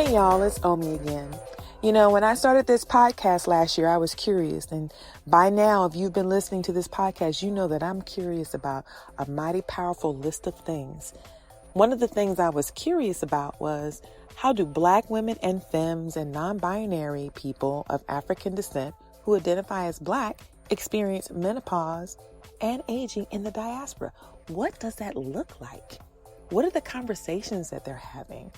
Hey y'all, it's Omi again. You know, when I started this podcast last year, I was curious. And by now, if you've been listening to this podcast, you know that I'm curious about a mighty powerful list of things. One of the things I was curious about was, how do Black women and femmes and non-binary people of African descent who identify as Black experience menopause and aging in the diaspora? What does that look like? What are the conversations that they're having?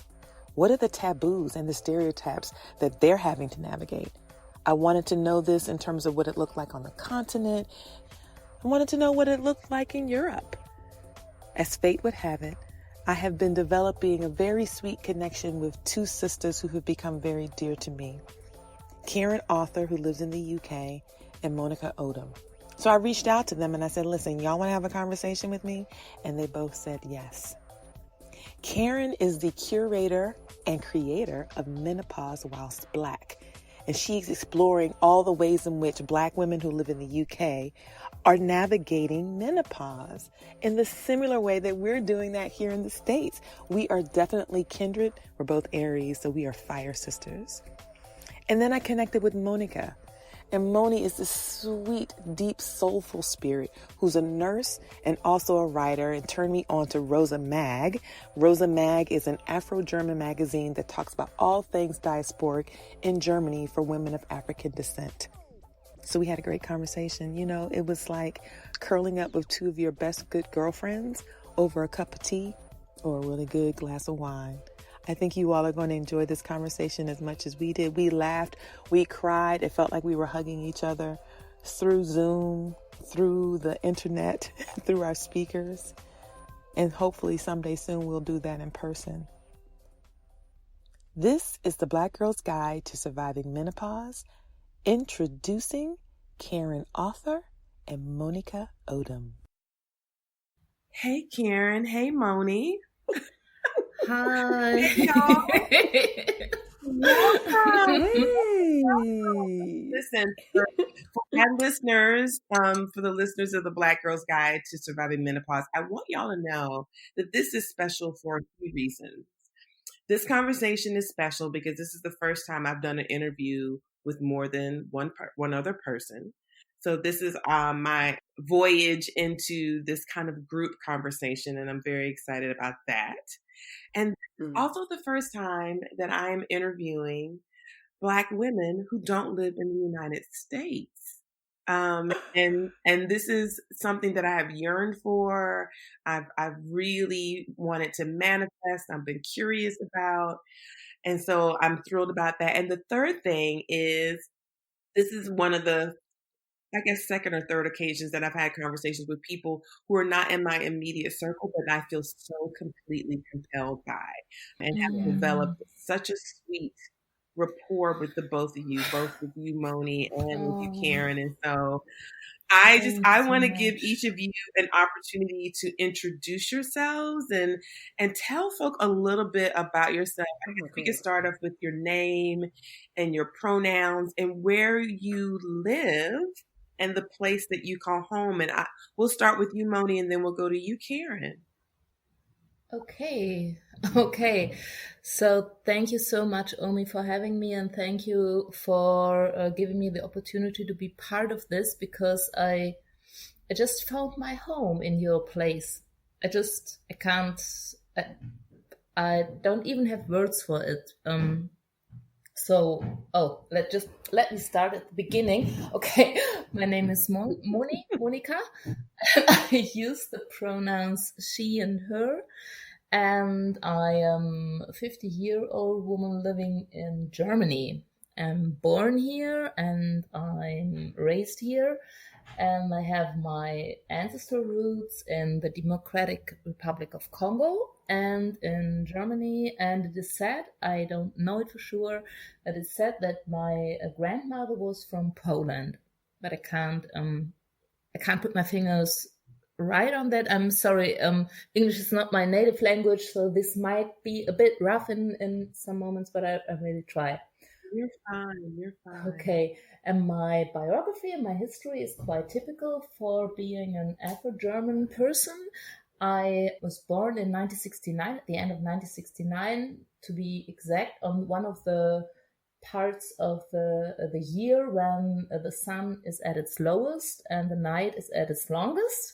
What are the taboos and the stereotypes that they're having to navigate? I wanted to know this in terms of what it looked like on the continent. I wanted to know what it looked like in Europe. As fate would have it, I have been developing a very sweet connection with two sisters who have become very dear to me. Karen Arthur, who lives in the UK, and Monika Odum. So I reached out to them and I said, listen, y'all want to have a conversation with me? And they both said yes. Karen is the curator and creator of Menopause Whilst Black. And she's exploring all the ways in which Black women who live in the UK are navigating menopause in the similar way that we're doing that here in the States. We are definitely kindred. We're both Aries, so we are fire sisters. And then I connected with Monika. And Moni is this sweet, deep, soulful spirit who's a nurse and also a writer, and turned me on to Rosa Mag. Rosa Mag is an Afro-German magazine that talks about all things diasporic in Germany for women of African descent. So we had a great conversation. You know, it was like curling up with two of your best good girlfriends over a cup of tea or a really good glass of wine. I think you all are going to enjoy this conversation as much as we did. We laughed, we cried. It felt like we were hugging each other through Zoom, through the internet, through our speakers. And hopefully someday soon we'll do that in person. This is the Black Girl's Guide to Surviving Menopause, introducing Karen Arthur and Monika Odum. Hey, Karen. Hey, Moni. Hi. Hey, y'all. Welcome. Hey. Listen, for our listeners, for the listeners of the Black Girl's Guide to Surviving Menopause, I want y'all to know that this is special for a few reasons. This conversation is special because this is the first time I've done an interview with more than one other person. So this is my voyage into this kind of group conversation, and I'm very excited about that. And also the first time that I am interviewing Black women who don't live in the United States. And this is something that I have yearned for. I've really wanted to manifest. I've been curious about. And so I'm thrilled about that. And the third thing is, this is one of the, I guess, second or third occasions that I've had conversations with people who are not in my immediate circle, but I feel so completely compelled by, and have developed such a sweet rapport with the both of you, Moni, and with you, Karen. And so I want to give each of you an opportunity to introduce yourselves and tell folk a little bit about yourself. We can start off with your name and your pronouns and where you live and the place that you call home. And we'll start with you, Moni, and then we'll go to you, Karen. Okay. So thank you so much, Omi, for having me, and thank you for giving me the opportunity to be part of this, because I just found my home in your place. I don't even have words for it. Let me start at the beginning. Okay, my name is Monika. I use the pronouns she and her, and I am a 50-year-old woman living in Germany. I'm born here and I'm raised here, and I have my ancestor roots in the Democratic Republic of Congo and in Germany. And it is said, I don't know it for sure, but it's said that my grandmother was from Poland, but I can't put my fingers right on that. I'm sorry. English is not my native language, so this might be a bit rough in some moments, but I really try. You're fine. Okay. And my biography and my history is quite typical for being an Afro-German person. I was born in 1969, at the end of 1969, to be exact, on one of the parts of the year when the sun is at its lowest and the night is at its longest.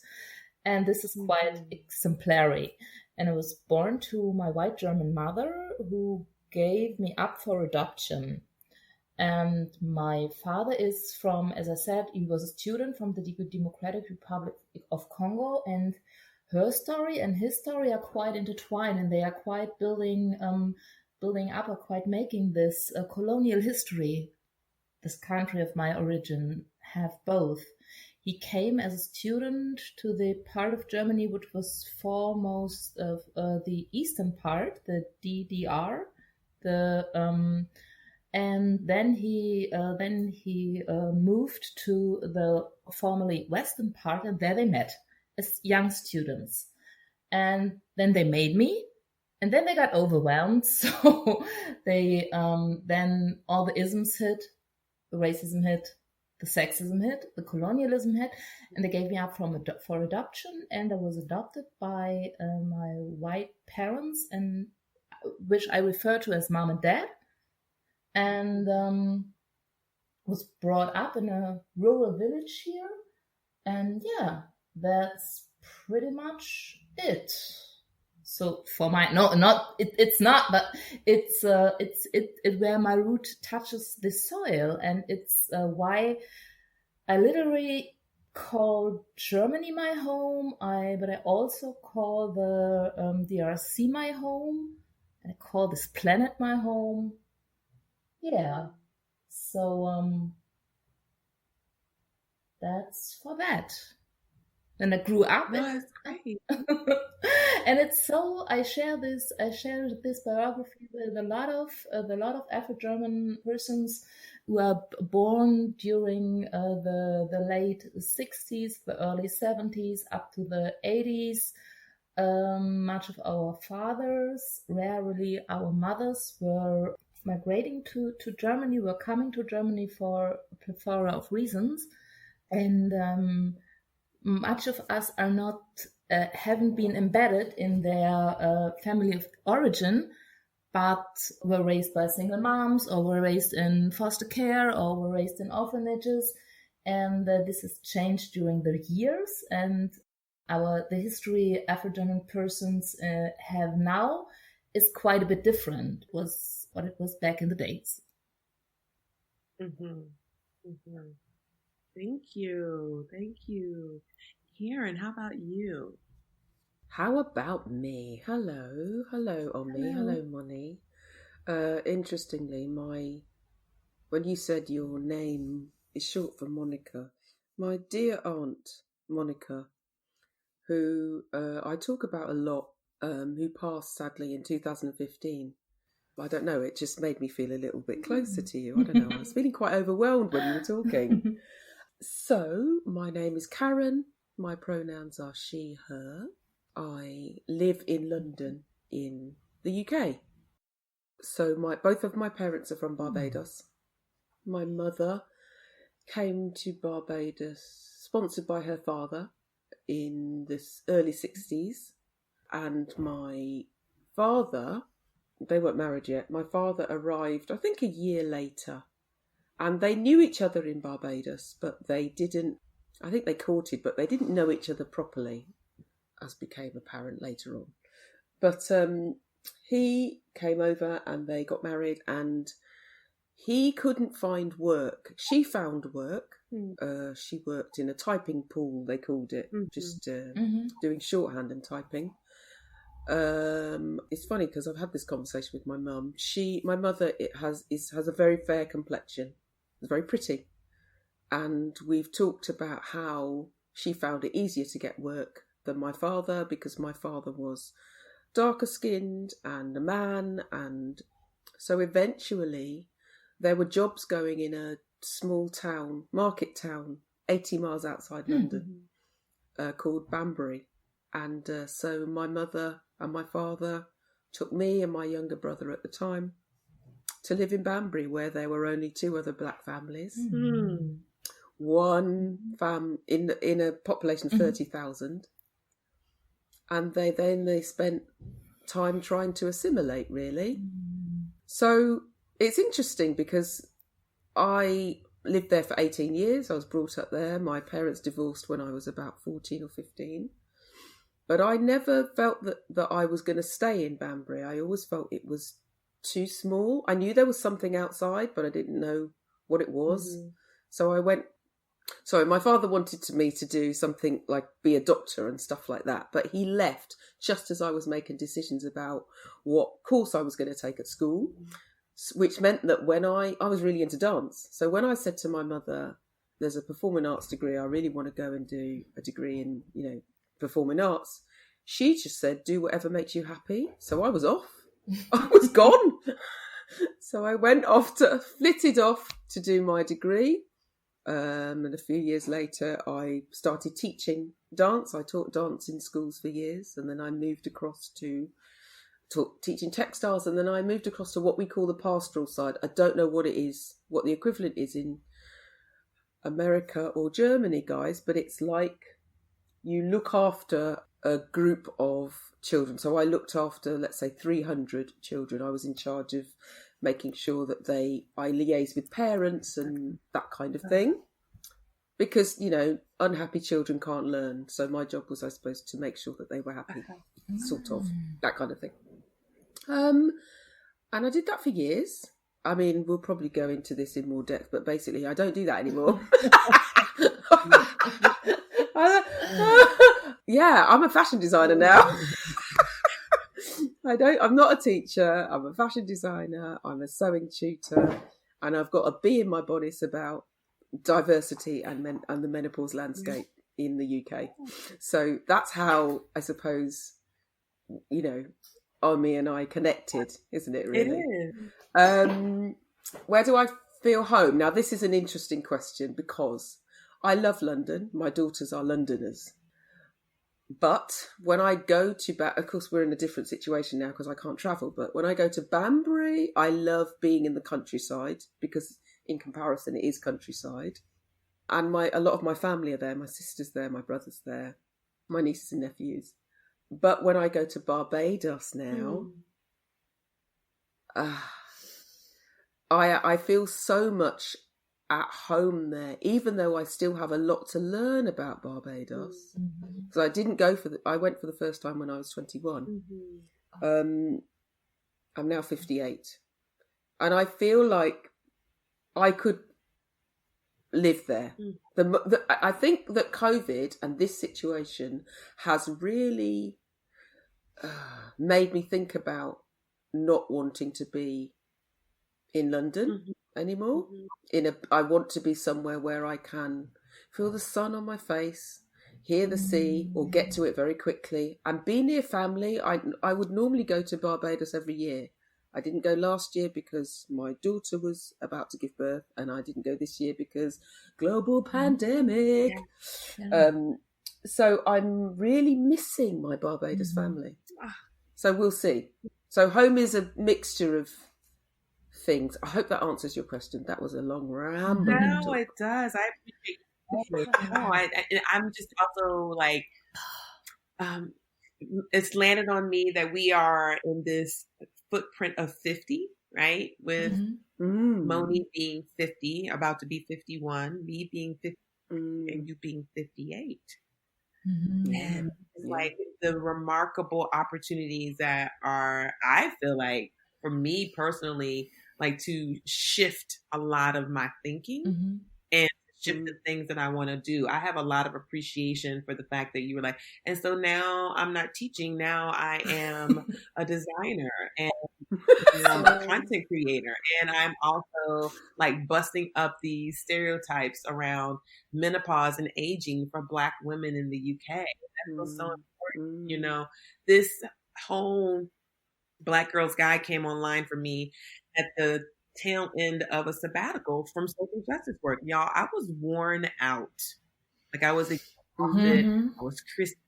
And this is quite exemplary. And I was born to my white German mother, who gave me up for adoption. And my father is from, as I said, he was a student from the Democratic Republic of Congo, and her story and his story are quite intertwined, and they are quite building up or quite making this colonial history, this country of my origin, have both. He came as a student to the part of Germany which was foremost of the eastern part, the DDR, and then he moved to the formerly western part, and there they met as young students. And then they made me, and then they got overwhelmed. So they then all the isms hit, the racism hit, the sexism hit, the colonialism hit, and they gave me up for adoption. And I was adopted by my white parents, and which I refer to as mom and dad, and was brought up in a rural village here. And yeah, that's pretty much it. So for my it's not, but it's where my root touches the soil, and it's why I literally call Germany my home. But I also call the DRC my home, and I call this planet my home. Yeah, so that's for that. And I grew up. That's great. And it's so I share this biography with a lot of Afro-German persons who are born during the late 60s, the early 70s, up to the 80s. Much of our fathers, rarely our mothers, were migrating to Germany, were coming to Germany for a plethora of reasons. And much of us are not, haven't been embedded in their family of origin, but were raised by single moms, or were raised in foster care, or were raised in orphanages. And this has changed during the years. And the history Afro-German persons have now is quite a bit different. Was what it was back in the days. Mm-hmm. Mm-hmm. Thank you. Karen, how about you? How about me? Hello, Omi. Hello, Moni. Interestingly, when you said your name is short for Monica, my dear aunt Monica, who I talk about a lot, who passed sadly in 2015. I don't know, it just made me feel a little bit closer to you. I don't know, I was feeling quite overwhelmed when you were talking. So, my name is Karen. My pronouns are she, her. I live in London in the UK. So, both of my parents are from Barbados. My mother came to Barbados sponsored by her father in the early 60s. And my father, they weren't married yet. My father arrived, I think, a year later. And they knew each other in Barbados, but they didn't, I think they courted, but they didn't know each other properly, as became apparent later on. But he came over and they got married, and he couldn't find work. She found work. She worked in a typing pool, they called it, just doing shorthand and typing. It's funny because I've had this conversation with my mum. My mother has a very fair complexion. It's very pretty. And we've talked about how she found it easier to get work than my father, because my father was darker skinned and a man. And so eventually there were jobs going in a small town, market town, 80 miles outside London, called Banbury. And so my mother and my father took me and my younger brother at the time to live in Banbury, where there were only two other black families. One in a population of 30,000. and they spent time trying to assimilate, really. So it's interesting because I lived there for 18 years. I was brought up there. My parents divorced when I was about 14 or 15. But I never felt that I was going to stay in Banbury. I always felt it was too small. I knew there was something outside, but I didn't know what it was. So I went. Sorry, my father wanted me to do something like be a doctor and stuff like that. But he left just as I was making decisions about what course I was going to take at school, which meant that when I was really into dance. So when I said to my mother, there's a performing arts degree, I really want to go and do a degree in, performing arts, she just said, do whatever makes you happy. So I was off. I was gone. So I flitted off to do my degree. And a few years later, I started teaching dance. I taught dance in schools for years. And then I moved across to teaching textiles. And then I moved across to what we call the pastoral side. I don't know what it is, what the equivalent is in America or Germany, guys, but it's like you look after a group of children. So I looked after, let's say, 300 children. I was in charge of making sure that I liaise with parents and that kind of thing. Because, unhappy children can't learn. So my job was, I suppose, to make sure that they were happy, sort of, that kind of thing. And I did that for years. I mean, we'll probably go into this in more depth, but basically I don't do that anymore. Yeah, I'm a fashion designer now. I'm not a teacher. I'm a fashion designer. I'm a sewing tutor, and I've got a bee in my bodice about diversity and the menopause landscape in the UK. So that's how I suppose, Omi and I connected, isn't it? Really, it is. Where do I feel home? Now, this is an interesting question because I love London. My daughters are Londoners. But when I go to, of course, we're in a different situation now because I can't travel. But when I go to Banbury, I love being in the countryside because in comparison, it is countryside. And a lot of my family are there. My sister's there, my brother's there, my nieces and nephews. But when I go to Barbados now, I feel so much at home there, even though I still have a lot to learn about Barbados. Because I didn't go I went for the first time when I was 21. I'm now 58. And I feel like I could live there. I think that COVID and this situation has really made me think about not wanting to be in London anymore. I want to be somewhere where I can feel the sun on my face, hear the sea, or get to it very quickly, and be near family. I would normally go to Barbados every year. I didn't go last year because my daughter was about to give birth, and I didn't go this year because global pandemic. So I'm really missing my Barbados family. So we'll see. So home is a mixture of things. I hope that answers your question. That was a long ramble. No, it does. I appreciate it. I'm just also like, it's landed on me that we are in this footprint of 50, right? With Moni being 50, about to be 51, me being 50, and you being 58. And it's like the remarkable opportunities that I feel like, for me personally, like to shift a lot of my thinking and shift the things that I want to do. I have a lot of appreciation for the fact that you were like, and so now I'm not teaching. Now I am a designer and a content creator. And I'm also like busting up these stereotypes around menopause and aging for Black women in the UK. That was so important. This whole Black Girls Guide came online for me at the tail end of a sabbatical from social justice work. Y'all, I was worn out. Like I was exhausted. I was crispy.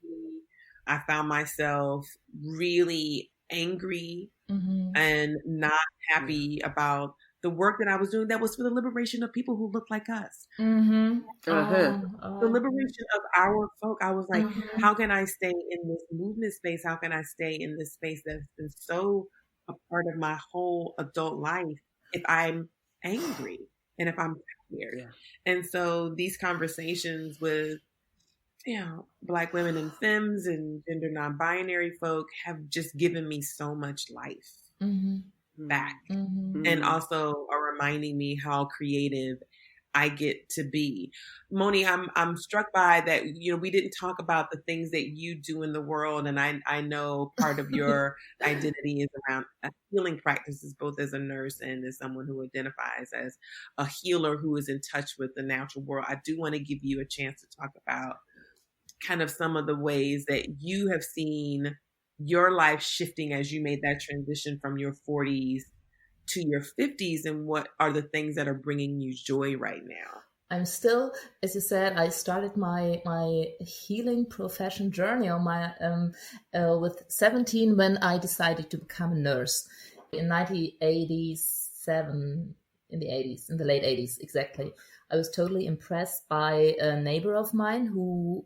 I found myself really angry and not happy about the work that I was doing that was for the liberation of people who look like us. Mm-hmm. The liberation of our folk. I was like, mm-hmm. how can I stay in this movement space? How can I stay in this space that's been so a part of my whole adult life if I'm angry and if I'm tired? Yeah. And so these conversations with, Black women and femmes and gender non-binary folk have just given me so much life back. And also are reminding me how creative I get to be. Moni, I'm struck by that, we didn't talk about the things that you do in the world. And I know part of your identity is around healing practices, both as a nurse and as someone who identifies as a healer who is in touch with the natural world. I do want to give you a chance to talk about kind of some of the ways that you have seen your life shifting as you made that transition from your 40s to your 50s, and what are the things that are bringing you joy right now? I'm still, as you said, I started my healing profession journey on my with 17 when I decided to become a nurse in 1987, in the late 80s exactly. I was totally impressed by a neighbor of mine who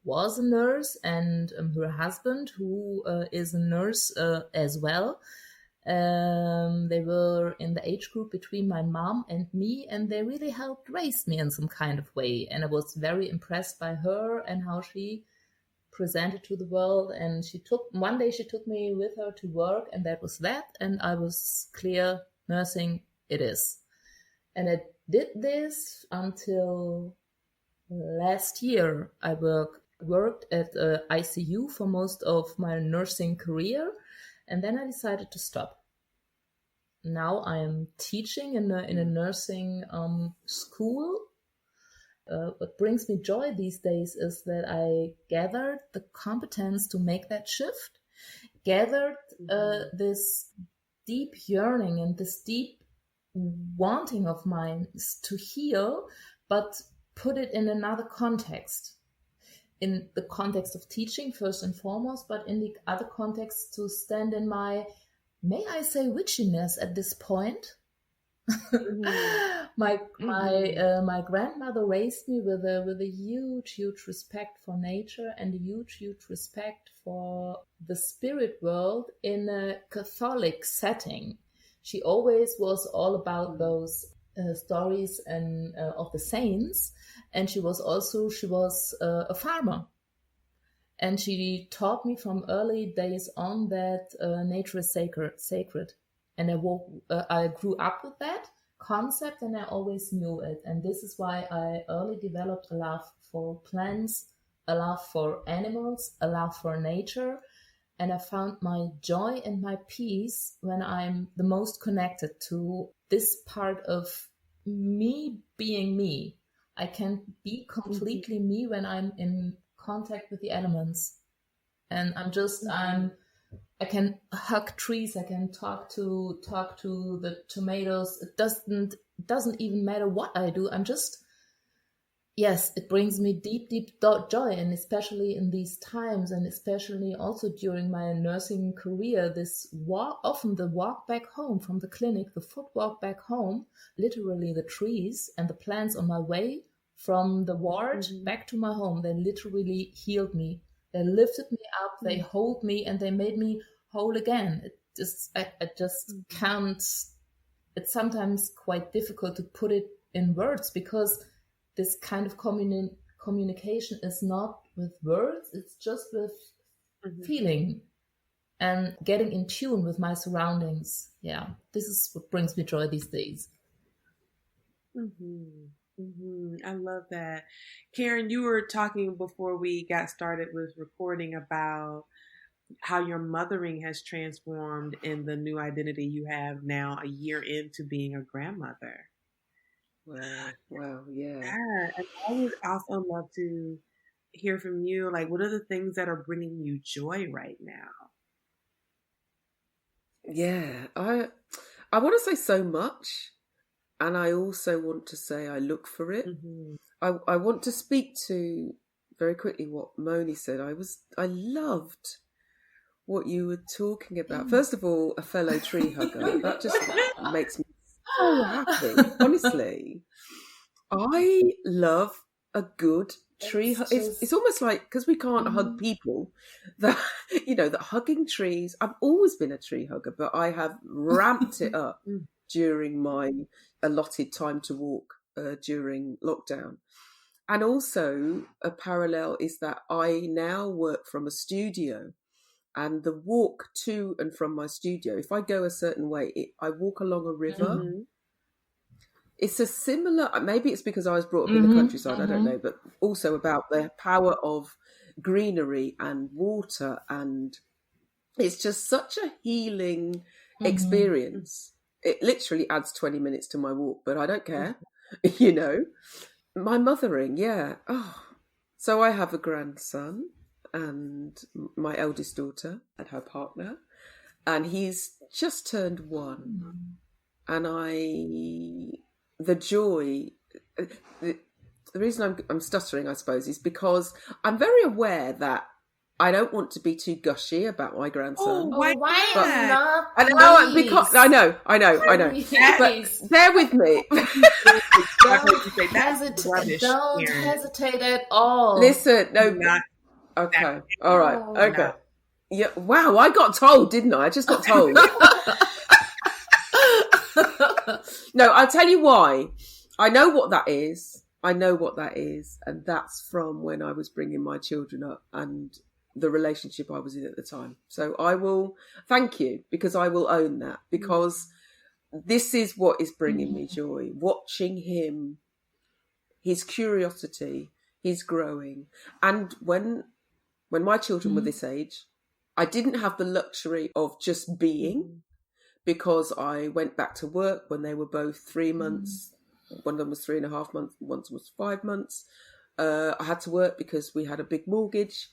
was a nurse, and her husband who is a nurse as well. They were in the age group between my mom and me, and they really helped raise me in some kind of way. And I was very impressed by her and how she presented to the world. And one day she took me with her to work, and that was that. And I was clear, nursing it is. And I did this until last year. I worked at ICU for most of my nursing career, and then I decided to stop. Now I'm teaching in a nursing school. What brings me joy these days is that I gathered the competence to make that shift, gathered this deep yearning and this deep wanting of mine to heal, but put it in another context. In the context of teaching first and foremost, but in the other context to stand in my, may I say, witchiness at this point. My grandmother raised me with a huge respect for nature and a huge respect for the spirit world in a Catholic setting. She always was all about those stories and of the saints, and she was a farmer. And she taught me from early days on that nature is sacred. And I grew up with that concept, and I always knew it. And this is why I early developed a love for plants, a love for animals, a love for nature. And I found my joy and my peace when I'm the most connected to this part of me being me. I can be completely me when I'm in contact with the elements, and I can hug trees, I can talk to the tomatoes. It doesn't even matter what I do. It brings me deep joy, and especially in these times, and especially also during my nursing career, often the walk back home from the clinic, the foot walk back home, literally the trees and the plants on my way from the ward back to my home, they literally healed me. They lifted me up, they hold me, and they made me whole again. I just can't. It's sometimes quite difficult to put it in words, because this kind of communication is not with words, it's just with feeling and getting in tune with my surroundings. Yeah, this is what brings me joy these days. I love that. Karen, you were talking before we got started with recording about how your mothering has transformed in the new identity you have now, a year into being a grandmother. Wow, yeah. And I would also love to hear from you, like, what are the things that are bringing you joy right now? Yeah, I want to say so much, and I also want to say I look for it. I want to speak to very quickly what Moni said. I loved what you were talking about. First of all, a fellow tree hugger. That just makes me so happy. Honestly, I love a good tree. It's almost like, because we can't hug people, that that hugging trees. I've always been a tree hugger, but I have ramped it up during my allotted time to walk during lockdown. And also a parallel is that I now work from a studio, and the walk to and from my studio, if I go a certain way, I walk along a river. It's a similar, maybe it's because I was brought up in the countryside, I don't know, but also about the power of greenery and water. And it's just such a healing experience. It literally adds 20 minutes to my walk, but I don't care, My mothering, yeah. Oh, so I have a grandson and my eldest daughter and her partner, and he's just turned 1. And the joy, the reason I'm stuttering, I suppose, is because I'm very aware that I don't want to be too gushy about my grandson. Why not? I know, because I know. But bear with me. Don't hesitate at all. Listen, no. Okay. All right. Okay. No. Yeah. Wow. I got told, didn't I? I just got told. No, I'll tell you why. I know what that is. And that's from when I was bringing my children up and the relationship I was in at the time. So I will thank you, because I will own that, because this is what is bringing me joy. Watching him, his curiosity, his growing. And when my children were this age, I didn't have the luxury of just being, because I went back to work when they were both 3 months. One of them was 3.5 months, one was 5 months. I had to work because we had a big mortgage.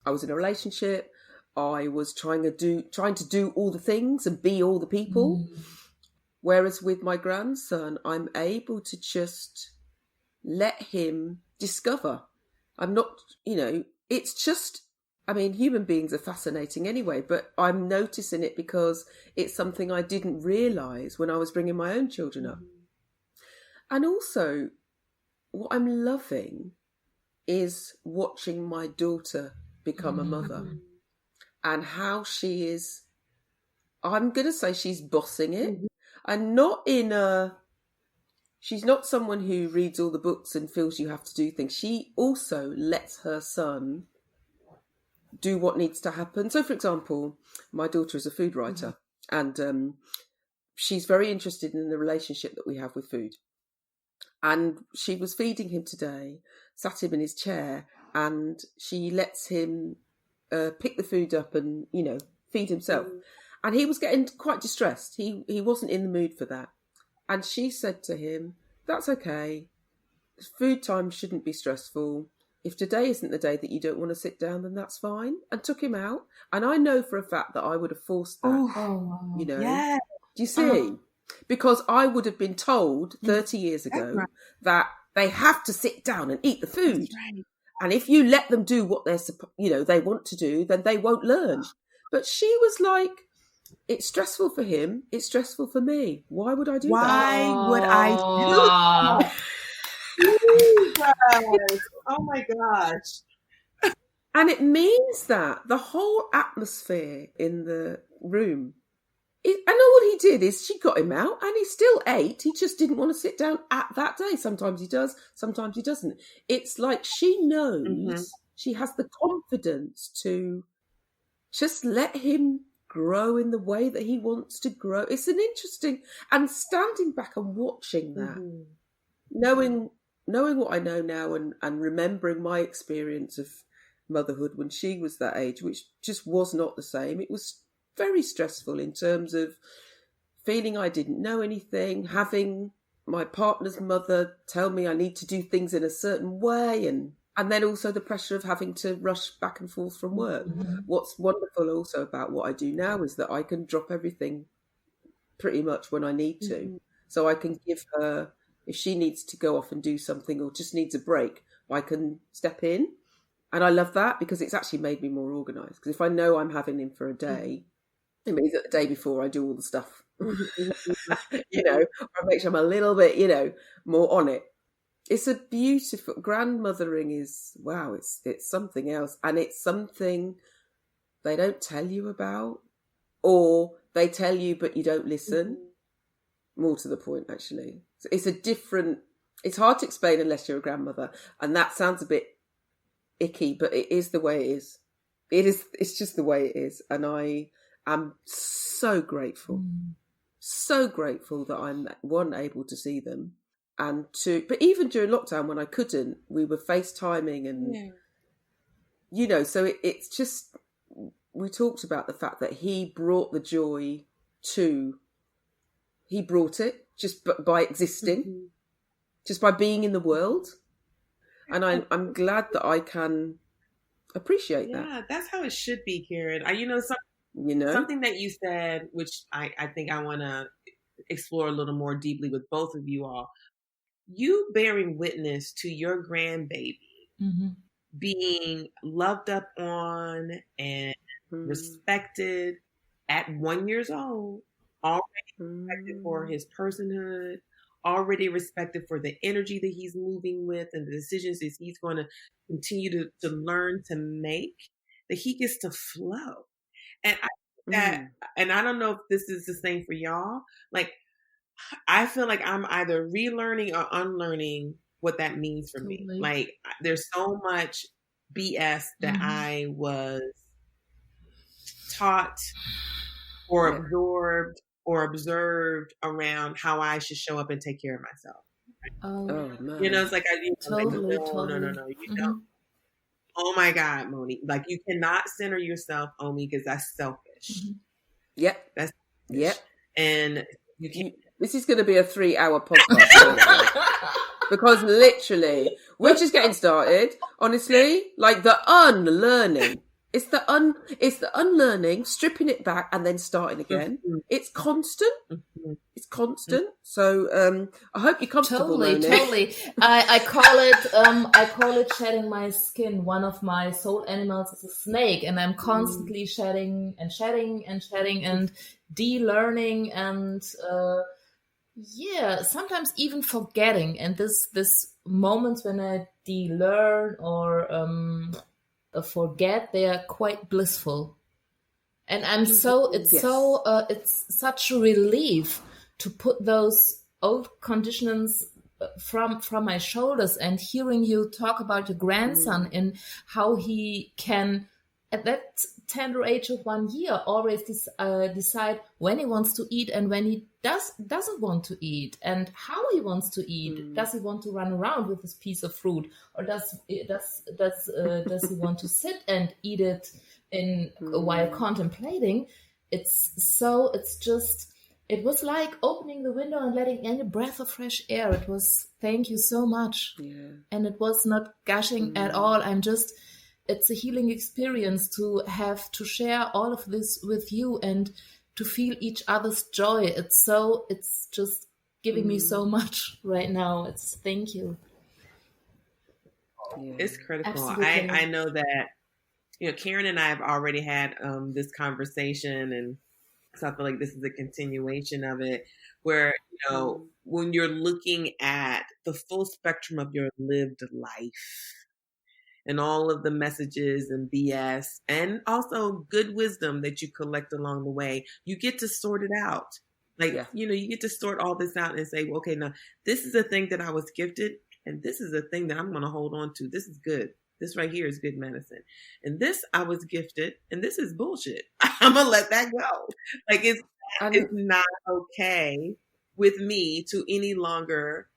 I was in a relationship. I was trying to do all the things and be all the people. Whereas with my grandson, I'm able to just let him discover. I'm not, it's just, human beings are fascinating anyway, but I'm noticing it because it's something I didn't realise when I was bringing my own children up. And also, what I'm loving is watching my daughter become a mother, and how she is, I'm going to say she's bossing it, and she's not someone who reads all the books and feels you have to do things. She also lets her son do what needs to happen. So, for example, my daughter is a food writer, and she's very interested in the relationship that we have with food. And she was feeding him today, sat him in his chair, and she lets him pick the food up and, feed himself. And he was getting quite distressed. He wasn't in the mood for that. And she said to him, "That's okay. Food time shouldn't be stressful. If today isn't the day that you don't want to sit down, then that's fine." And took him out. And I know for a fact that I would have forced that, Yeah. Do you see? Because I would have been told 30 years ago that they have to sit down and eat the food. Right. And if you let them do what they want to do, then they won't learn. But she was like, it's stressful for him. It's stressful for me. Why would I do that? Why would I do Jesus. Oh my gosh. And it means that the whole atmosphere in the room, and all he did is she got him out and he still ate. He just didn't want to sit down at that day. Sometimes he does, sometimes he doesn't. It's like she knows, she has the confidence to just let him grow in the way that he wants to grow. It's an interesting, and standing back and watching that, knowing what I know now, and remembering my experience of motherhood when she was that age, which just was not the same. It was very stressful in terms of feeling I didn't know anything, having my partner's mother tell me I need to do things in a certain way, and then also the pressure of having to rush back and forth from work. What's wonderful also about what I do now is that I can drop everything pretty much when I need to. So I can give her, if she needs to go off and do something or just needs a break, I can step in. And I love that because it's actually made me more organised. Because if I know I'm having him for a day, It means that the day before I do all the stuff, you know, I make sure I'm a little bit, you know, more on it. It's a beautiful grandmothering is, wow, it's something else. And it's something they don't tell you about, or they tell you, but you don't listen. More to the point, actually. So it's hard to explain unless you're a grandmother. And that sounds a bit icky, but it is the way it is. It's just the way it is. And I am so grateful that I'm, one, able to see them, and two, but even during lockdown when I couldn't, we were FaceTiming and, you know, so it's just, we talked about the fact that he brought the joy he brought it just by existing, just by being in the world. And I'm glad that I can appreciate that. Yeah, that's how it should be, Karen. Something that you said, which I think I want to explore a little more deeply with both of you all. You bearing witness to your grandbaby being loved up on and respected at 1 year old, already respected for his personhood, already respected for the energy that he's moving with and the decisions that he's going to continue to learn to make, that he gets to flow. And and I don't know if this is the same for y'all. Like, I feel like I'm either relearning or unlearning what that means for me. Like, there's so much BS that I was taught or absorbed or observed around how I should show up and take care of myself. Oh man. You know, it's like, Totally. No, you don't. Oh my God, Moni. Like, you cannot center yourself on me because that's selfish. Yep. That's selfish. Yep. And you can. This is going to be a 3-hour podcast. Because literally, we're just getting started. Honestly, like the unlearning. It's the unlearning, stripping it back, and then starting again. It's constant. It's constant. So I hope you're comfortable. Totally. I call it shedding my skin. One of my soul animals is a snake, and I'm constantly shedding and de-learning and sometimes even forgetting. And this moments when I de-learn or forget, they are quite blissful. And I'm it's such a relief to put those old conditions from my shoulders, and hearing you talk about your grandson and how he can, at that tender age of 1 year, always decide when he wants to eat and when he doesn't want to eat, and how he wants to eat. Does he want to run around with this piece of fruit, or does he want to sit and eat it while contemplating? It was like opening the window and letting in a breath of fresh air. It was, thank you so much. And it was not gushing at all. It's a healing experience to have to share all of this with you and to feel each other's joy. It's just giving me so much right now. Thank you. It's critical. Absolutely. I know that, Karen and I have already had this conversation, and so I feel like this is a continuation of it, where, when you're looking at the full spectrum of your lived life, and all of the messages and BS, and also good wisdom that you collect along the way, you get to sort it out. Like, you get to sort all this out and say, well, okay, now this is a thing that I was gifted, and this is a thing that I'm going to hold on to. This is good. This right here is good medicine. And this I was gifted, and this is bullshit. I'm going to let that go. Like, it's not okay with me to any longer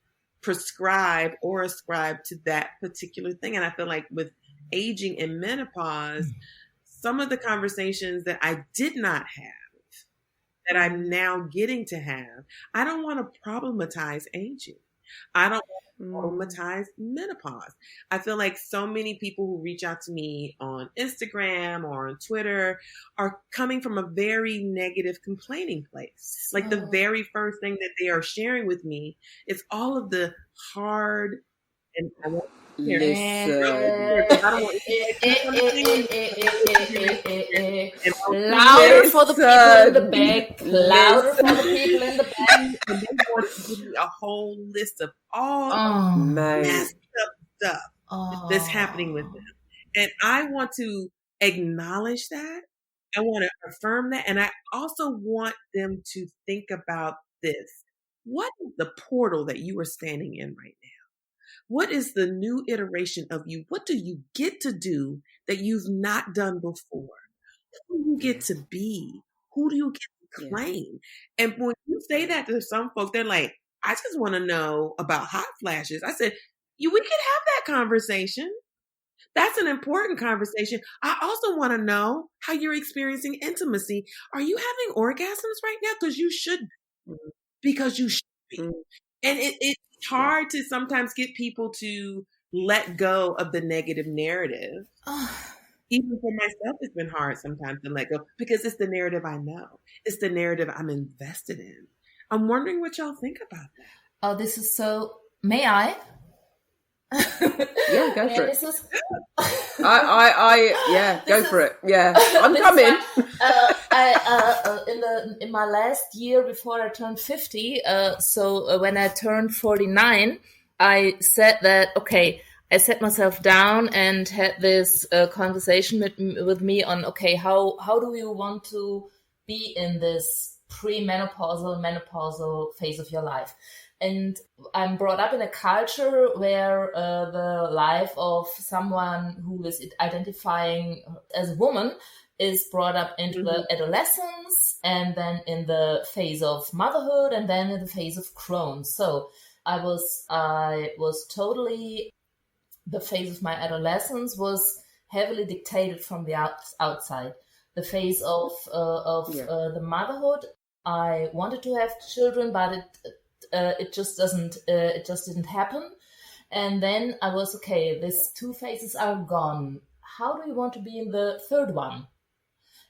prescribe or ascribe to that particular thing. And I feel like with aging and menopause, some of the conversations that I did not have, that I'm now getting to have, I don't want to problematize aging. I don't want to problematize menopause. I feel like so many people who reach out to me on Instagram or on Twitter are coming from a very negative, complaining place. Like, the very first thing that they are sharing with me is all of the hard And I want Listen. I don't want louder for the people in the back. Louder for the people in the back. And they want to give me a whole list of all messed up stuff that's happening with them. And I want to acknowledge that. I want to affirm that. And I also want them to think about this. What is the portal that you are standing in right now? What is the new iteration of you? What do you get to do that you've not done before? Who do you get to be? Who do you get to claim? And when you say that to some folks, they're like, I just want to know about hot flashes. I said, we can have that conversation. That's an important conversation. I also want to know how you're experiencing intimacy. Are you having orgasms right now? Because you should be. Because you should be. And it's hard to sometimes get people to let go of the negative narrative. Even for myself, it's been hard sometimes to let go because it's the narrative I know. It's the narrative I'm invested in. I'm wondering what y'all think about that. Oh, this is so... May I? Yeah, go for it. Go for it. Yeah, I'm coming. In my last year before I turned 50, when I turned 49, I said that, okay, I sat myself down and had this conversation with me on, okay, how do you want to be in this menopausal phase of your life? And I'm brought up in a culture where the life of someone who is identifying as a woman is brought up into the adolescence, and then in the phase of motherhood, and then in the phase of Crohn's. So I was totally, the phase of my adolescence was heavily dictated from the outside. The phase of the motherhood, I wanted to have children, but it just didn't happen. And then I was, okay, these two phases are gone. How do you want to be in the third one?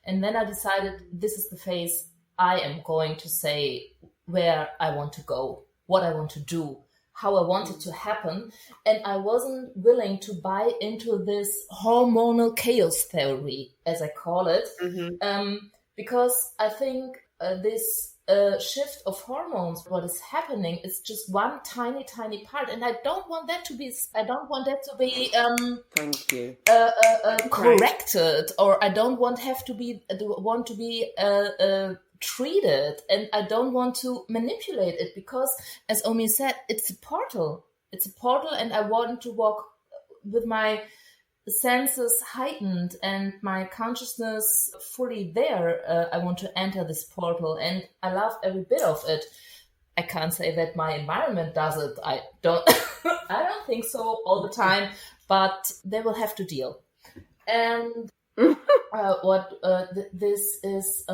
And then I decided this is the phase I am going to say where I want to go, what I want to do, how I want it to happen. And I wasn't willing to buy into this hormonal chaos theory, as I call it, because I think this shift of hormones, what is happening, is just one tiny part, and I don't want that to be. Thank you. Corrected, or I don't want to be treated, and I don't want to manipulate it, because, as Omi said, it's a portal. It's a portal, and I want to walk with my senses heightened and my consciousness fully there. I want to enter this portal, and I love every bit of it. I can't say that my environment does it. I don't I don't think so all the time, but they will have to deal. And this is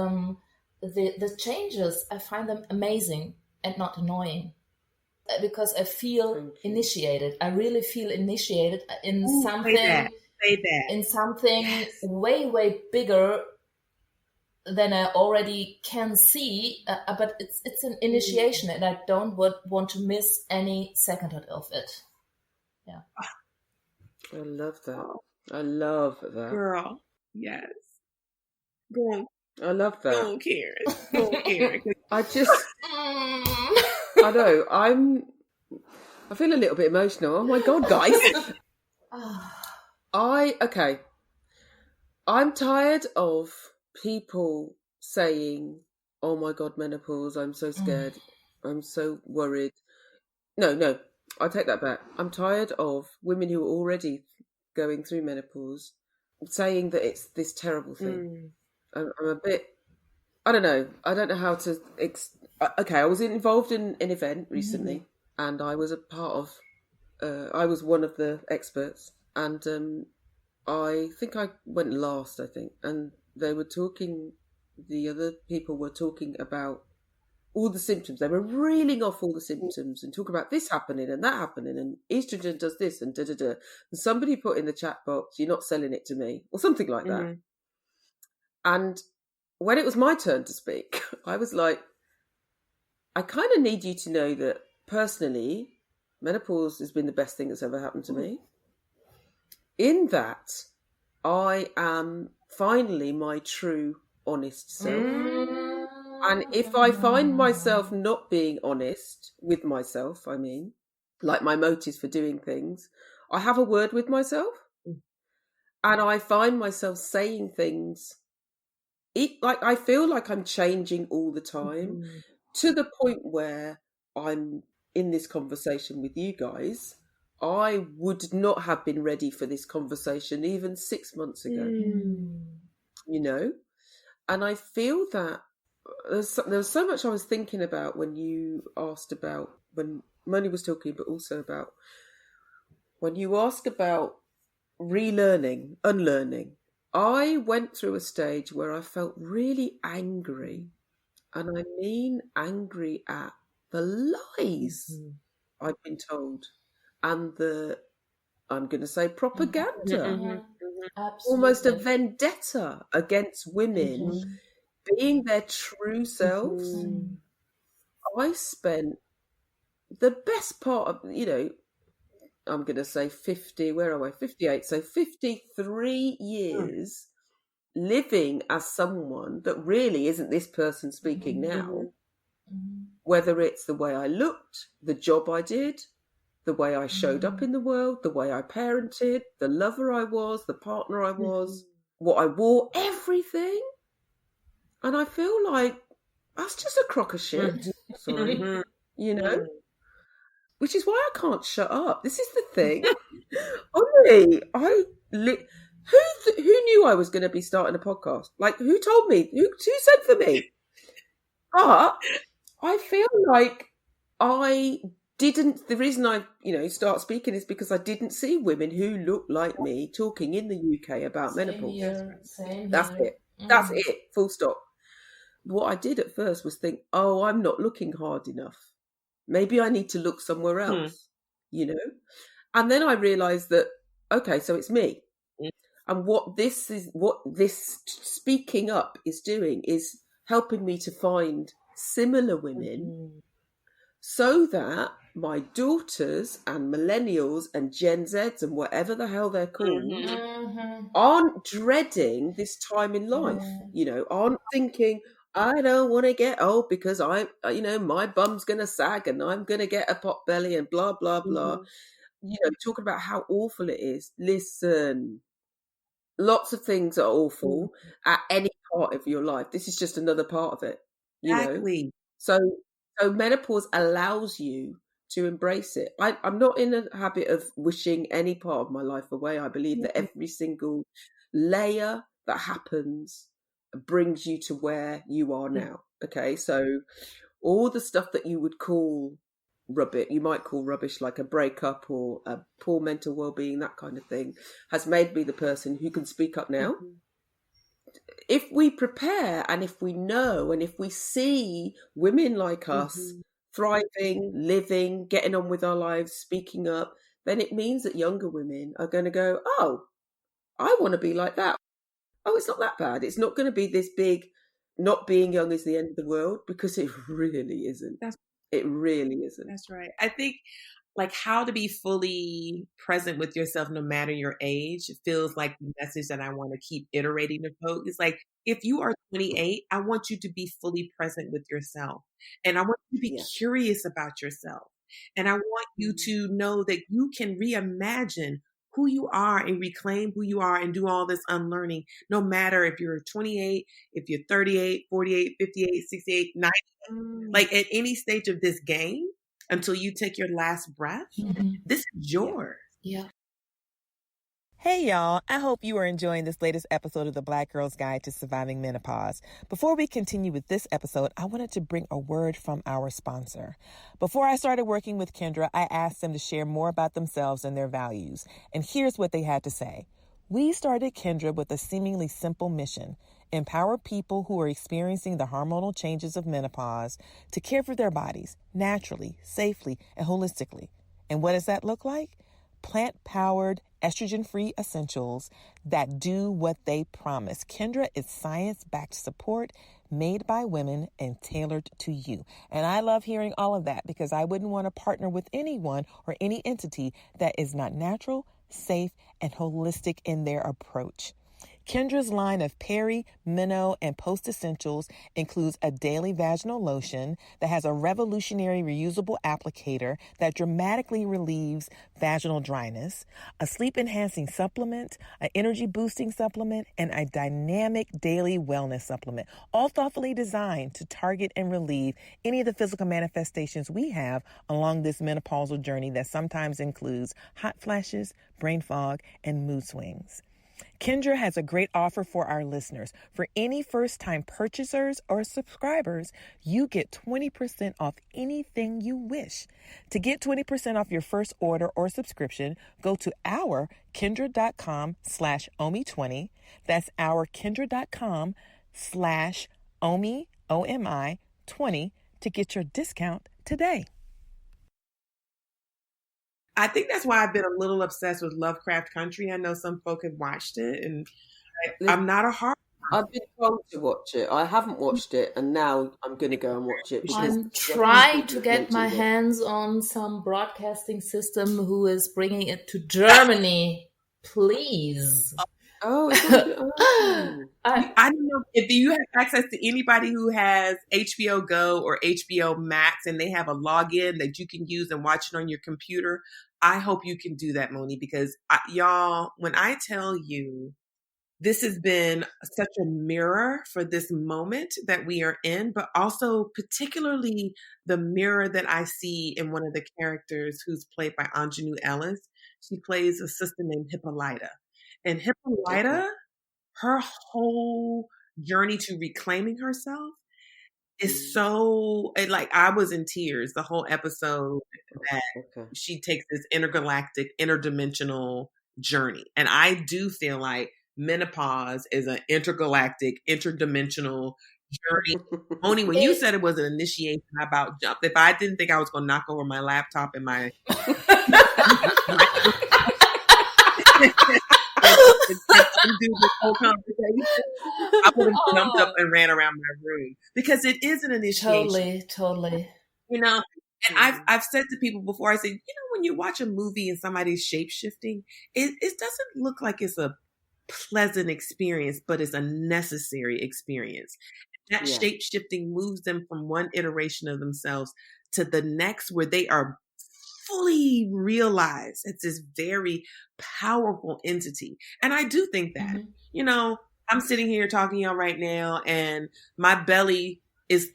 the changes, I find them amazing and not annoying. Because I feel initiated. I really feel initiated in something. Say that. In something way bigger than I already can see. But it's an initiation, and I don't want to miss any second of it. Yeah. I love that. I love that. Girl, yes. Go on. I love that. Go on, Karen. Go on, Karen. I just... I know. I feel a little bit emotional. Oh my God, guys. I'm tired of people saying, oh my God, menopause, I'm so scared. I'm so worried. No, I take that back. I'm tired of women who are already going through menopause saying that it's this terrible thing. I'm a bit... I don't know. I don't know how to... I was involved in an event recently, and I was a part of... I was one of the experts, and I think I went last, and they were talking... The other people were talking about all the symptoms. They were reeling off all the symptoms and talking about this happening and that happening, and estrogen does this and da-da-da. And somebody put in the chat box, you're not selling it to me, or something like that. And when it was my turn to speak, I was like, I kind of need you to know that personally, Menopause has been the best thing that's ever happened to me. In that, I am finally my true, honest self. And if I find myself not being honest with myself, I mean, like my motives for doing things, I have a word with myself. And I find myself saying things, like I feel like I'm changing all the time, to the point where I'm in this conversation with you guys. I would not have been ready for this conversation even 6 months ago, you know? And I feel that there was so much I was thinking about when you asked about, when Moni was talking, but also about when you ask about relearning, unlearning. I went through a stage where I felt really angry, and I mean angry at the lies I've been told and the, I'm going to say, propaganda, almost a vendetta against women being their true selves. I spent the best part of, I'm going to say 50, where am I? 58. So 53 years living as someone that really isn't this person speaking now. Whether it's the way I looked, the job I did, the way I showed up in the world, the way I parented, the lover I was, the partner I was, what I wore, everything. And I feel like that's just a crock of shit. Sorry. Which is why I can't shut up. This is the thing. Honestly, who knew I was going to be starting a podcast? Like, who told me? Who said for me? But I feel like I didn't. The reason I, start speaking is because I didn't see women who looked like me talking in the UK about menopause. That's it. That's it. Full stop. What I did at first was think, oh, I'm not looking hard enough. Maybe I need to look somewhere else, And then I realised that, okay, so it's me. And what this speaking up is doing is helping me to find similar women so that my daughters and millennials and Gen Zs and whatever the hell they're called aren't dreading this time in life, aren't thinking, I don't want to get old because my bum's going to sag and I'm going to get a pot belly and blah, blah, blah. Talking about how awful it is. Listen, lots of things are awful at any part of your life. This is just another part of it, Exactly. So menopause allows you to embrace it. I'm not in a habit of wishing any part of my life away. I believe that every single layer that happens brings you to where you are now. Okay, so all the stuff that you would call rubbish, you might call rubbish, like a breakup or a poor mental well-being, that kind of thing, has made me the person who can speak up now. If we prepare and if we know and if we see women like us thriving, living, getting on with our lives, speaking up, then it means that younger women are going to go, oh, I want to be like that. Oh, it's not that bad. It's not going to be this big, not being young is the end of the world, because it really isn't. It really isn't. That's right. I think like how to be fully present with yourself no matter your age feels like the message that I want to keep iterating to folks. It's like, if you are 28, I want you to be fully present with yourself. And I want you to be curious about yourself. And I want you to know that you can reimagine who you are and reclaim who you are and do all this unlearning, no matter if you're 28, if you're 38, 48, 58, 68, 90, like at any stage of this game, until you take your last breath, this is yours. Yeah. Hey y'all, I hope you are enjoying this latest episode of the Black Girl's Guide to Surviving Menopause. Before we continue with this episode, I wanted to bring a word from our sponsor. Before I started working with Kendra, I asked them to share more about themselves and their values. And here's what they had to say. We started Kendra with a seemingly simple mission: empower people who are experiencing the hormonal changes of menopause to care for their bodies naturally, safely, and holistically. And what does that look like? plant-powered, estrogen-free essentials that do what they promise. Kendra is science-backed support made by women and tailored to you. And I love hearing all of that because I wouldn't want to partner with anyone or any entity that is not natural, safe, and holistic in their approach. Kendra's line of peri, meno, and post essentials includes a daily vaginal lotion that has a revolutionary reusable applicator that dramatically relieves vaginal dryness, a sleep-enhancing supplement, an energy-boosting supplement, and a dynamic daily wellness supplement, all thoughtfully designed to target and relieve any of the physical manifestations we have along this menopausal journey that sometimes includes hot flashes, brain fog, and mood swings. Kendra has a great offer for our listeners. For any first-time purchasers or subscribers, you get 20% off anything you wish. To get 20% off your first order or subscription, go to ourkendra.com/omi20. That's ourkendra.com/omi, OMI 20 to get your discount today. I think that's why I've been a little obsessed with Lovecraft Country. I know some folk have watched it, and I'm not a hard. I've been told to watch it. I haven't watched it, and now I'm going to go and watch it. I'm trying to get my hands on some broadcasting system who is bringing it to Germany. Please. Oh, I don't know if you have access to anybody who has HBO Go or HBO Max and they have a login that you can use and watch it on your computer. I hope you can do that, Moni, because y'all, when I tell you this has been such a mirror for this moment that we are in, but also particularly the mirror that I see in one of the characters who's played by Anjanou Ellis. She plays a sister named Hippolyta. And Hippolyta, her whole journey to reclaiming herself is so, like, I was in tears the whole episode that she takes this intergalactic, interdimensional journey. And I do feel like menopause is an intergalactic, interdimensional journey. Only when you said it was an initiation, I about jumped. If I didn't think I was going to knock over my laptop and my... and do this whole conversation, I would have jumped up and ran around my room because it is an initiation. Totally. You know, and I've said to people before, I say, you know, when you watch a movie and somebody's shape shifting, it doesn't look like it's a pleasant experience, but it's a necessary experience. That shape shifting moves them from one iteration of themselves to the next, where they are fully realized it's this very powerful entity. And I do think that, you know, I'm sitting here talking to y'all right now and my belly has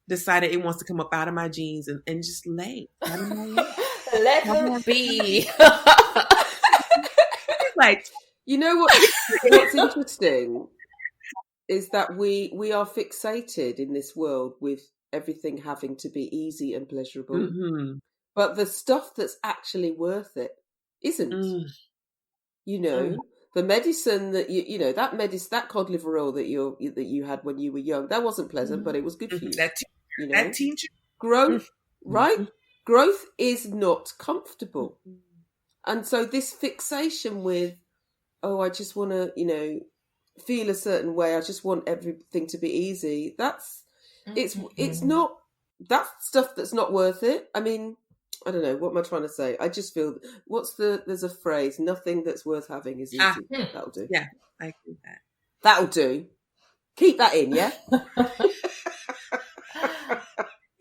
decided it wants to come up out of my jeans and just lay. Let her be. Like, you know what's interesting is that we are fixated in this world with everything having to be easy and pleasurable. Mm-hmm. But the stuff that's actually worth it isn't. You know, the medicine that that cod liver oil that you had when you were young, that wasn't pleasant, but it was good for you. That teacher growth, right? Growth is not comfortable, and so this fixation with, I just want to, feel a certain way. I just want everything to be easy. It's not that stuff that's not worth it. I mean, I don't know, what am I trying to say? I just feel, there's a phrase, nothing that's worth having is easy. That'll do. Yeah, I agree with that. That'll do. Keep that in, yeah?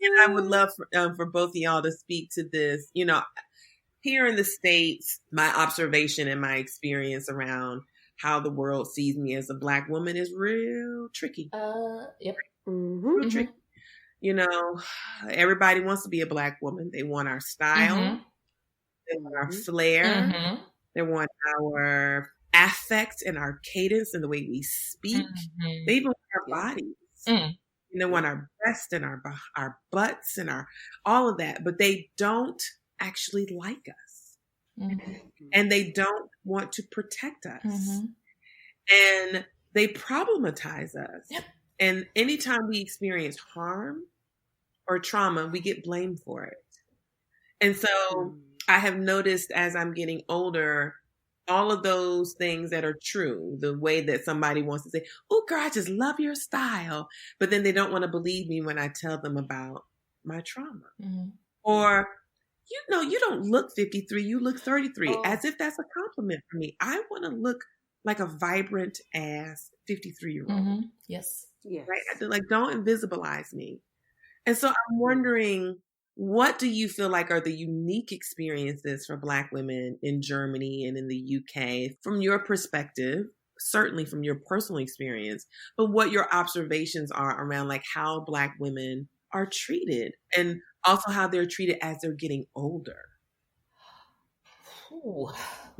And I would love for both of y'all to speak to this. You know, here in the States, my observation and my experience around how the world sees me as a Black woman is real tricky. Yep. Real tricky. You know, everybody wants to be a Black woman. They want our style. They want our flair. They want our affect and our cadence and the way we speak. They even want our bodies. And they want our breasts and our butts and all of that. But they don't actually like us. And they don't want to protect us. And they problematize us. Yep. And anytime we experience harm or trauma, we get blamed for it. And so I have noticed as I'm getting older, all of those things that are true, the way that somebody wants to say, oh, girl, I just love your style. But then they don't want to believe me when I tell them about my trauma. Mm-hmm. Or, you don't look 53, you look 33, Oh. as if that's a compliment for me. I want to look like a vibrant ass 53-year-old. Mm-hmm. Yes. Yes. Right? Like, don't invisibilize me. And so I'm wondering, what do you feel like are the unique experiences for Black women in Germany and in the UK from your perspective, certainly from your personal experience, but what your observations are around like how Black women are treated and also how they're treated as they're getting older? Ooh,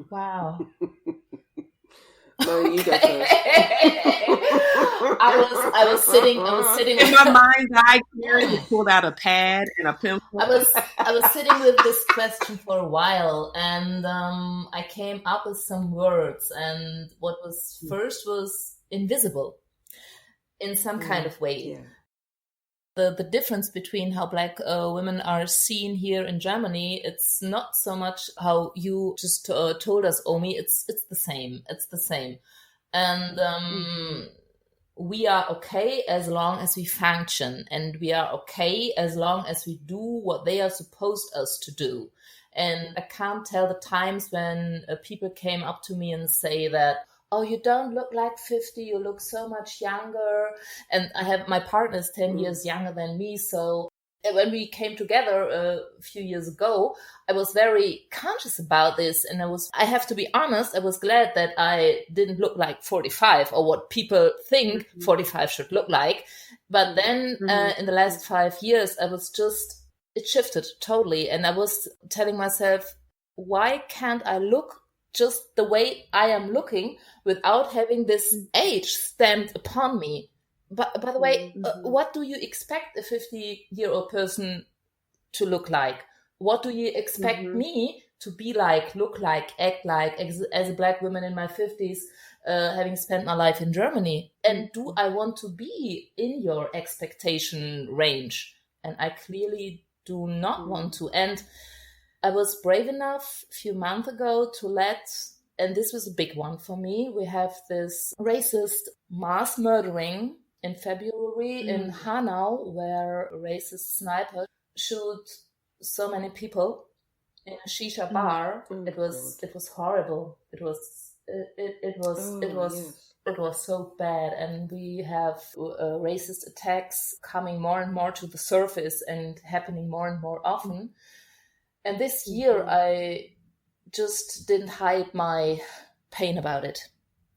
wow. No, you go first. I was sitting in my mind's eye. Karen just pulled out a pad and a pencil. I was sitting with this question for a while, and I came up with some words, and what was first was invisible in some kind of way. Yeah. The difference between how Black women are seen here in Germany, it's not so much how you just told us, Omi. It's the same. It's the same, and we are okay as long as we function, and we are okay as long as we do what they are supposed us to do. And I can't tell the times when people came up to me and say that, oh, you don't look like 50, you look so much younger. And my partner is 10 years younger than me. So when we came together a few years ago, I was very conscious about this. And I have to be honest, I was glad that I didn't look like 45 or what people think 45 should look like. But then in the last 5 years, it shifted totally. And I was telling myself, why can't I look just the way I am looking without having this age stamped upon me? But by the way, what do you expect a 50-year-old person to look like? What do you expect me to be like, look like, act like as a Black woman in my 50s, having spent my life in Germany? And do I want to be in your expectation range? And I clearly do not want to. And I was brave enough a few months ago and this was a big one for me. We have this racist mass murdering in February in Hanau, where a racist sniper shot so many people in a shisha bar. It was horrible. It was so bad, and we have racist attacks coming more and more to the surface and happening more and more often. And this year, I just didn't hide my pain about it.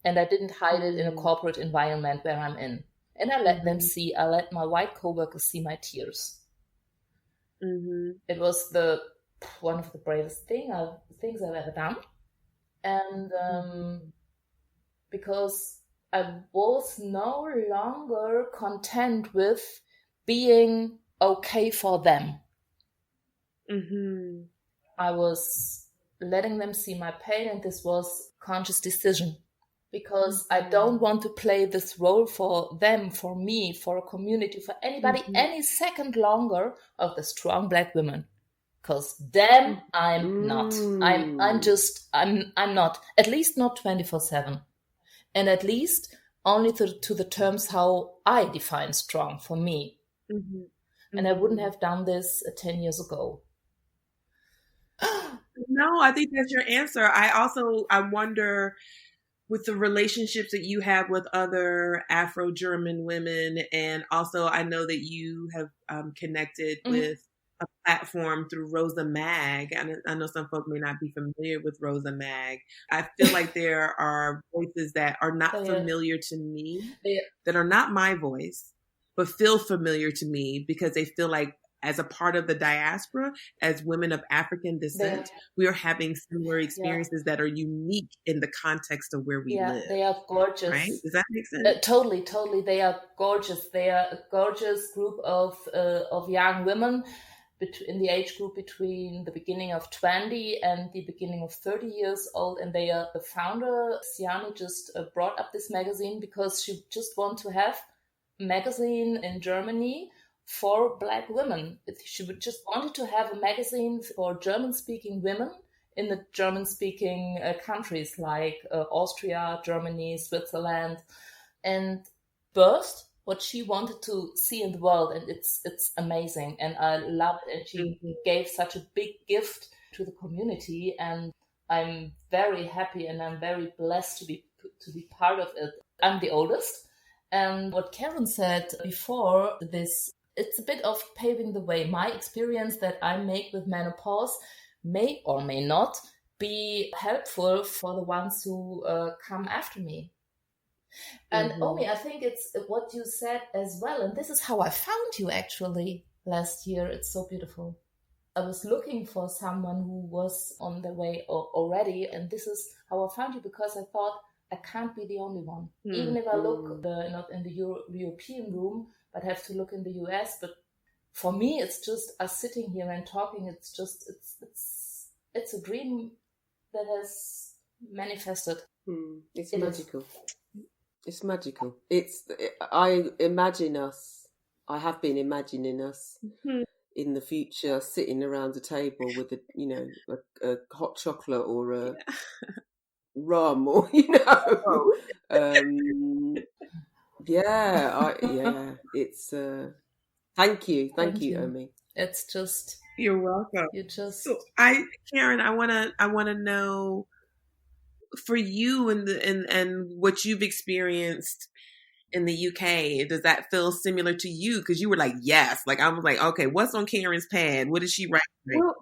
And I didn't hide it in a corporate environment where I'm in. And I let them see, I let my white coworkers see my tears. It was one of the bravest things I've ever done. And because I was no longer content with being okay for them. I was letting them see my pain, and this was a conscious decision, because I don't want to play this role for them, for me, for a community, for anybody any second longer of the strong Black women. Because them, I'm not. I'm not. At least not 24/7, and at least only to the terms how I define strong for me. And I wouldn't have done this 10 years ago. No, I think that's your answer. I wonder, with the relationships that you have with other Afro-German women, and also I know that you have connected with a platform through Rosa Mag. I know some folk may not be familiar with Rosa Mag. I feel like there are voices that are not familiar to me, that are not my voice, but feel familiar to me because they feel like, as a part of the diaspora, as women of African descent, we are having similar experiences that are unique in the context of where we live. They are gorgeous. Right? Does that make sense? Totally. They are gorgeous. They are a gorgeous group of young women in the age group between the beginning of 20 and the beginning of 30 years old. And they are the founder. Siani just brought up this magazine because she just want to have a magazine in Germany for Black women. She would just wanted to have a magazine for German-speaking women in the German-speaking countries like Austria, Germany, Switzerland, and birthed what she wanted to see in the world, and it's amazing, and I love it. And she gave such a big gift to the community, and I'm very happy and I'm very blessed to be part of it. I'm the oldest, and what Karen said before this, it's a bit of paving the way. My experience that I make with menopause may or may not be helpful for the ones who come after me. And Omi, I think it's what you said as well. And this is how I found you actually last year. It's so beautiful. I was looking for someone who was on the way already. And this is how I found you, because I thought I can't be the only one. Even if I look not in the European room, but have to look in the US. But for me, it's just us sitting here and talking. It's just, it's a dream that has manifested. It's magical. It's magical. I imagine us, I have been imagining us in the future sitting around a table with a hot chocolate or a rum, or it's thank you, Omi. It's just, you're welcome. So Karen, I wanna know, for you and what you've experienced in the UK, does that feel similar to you? Because you were like, yes. Like, I was like, okay, what's on Karen's pad? What did she write? Well,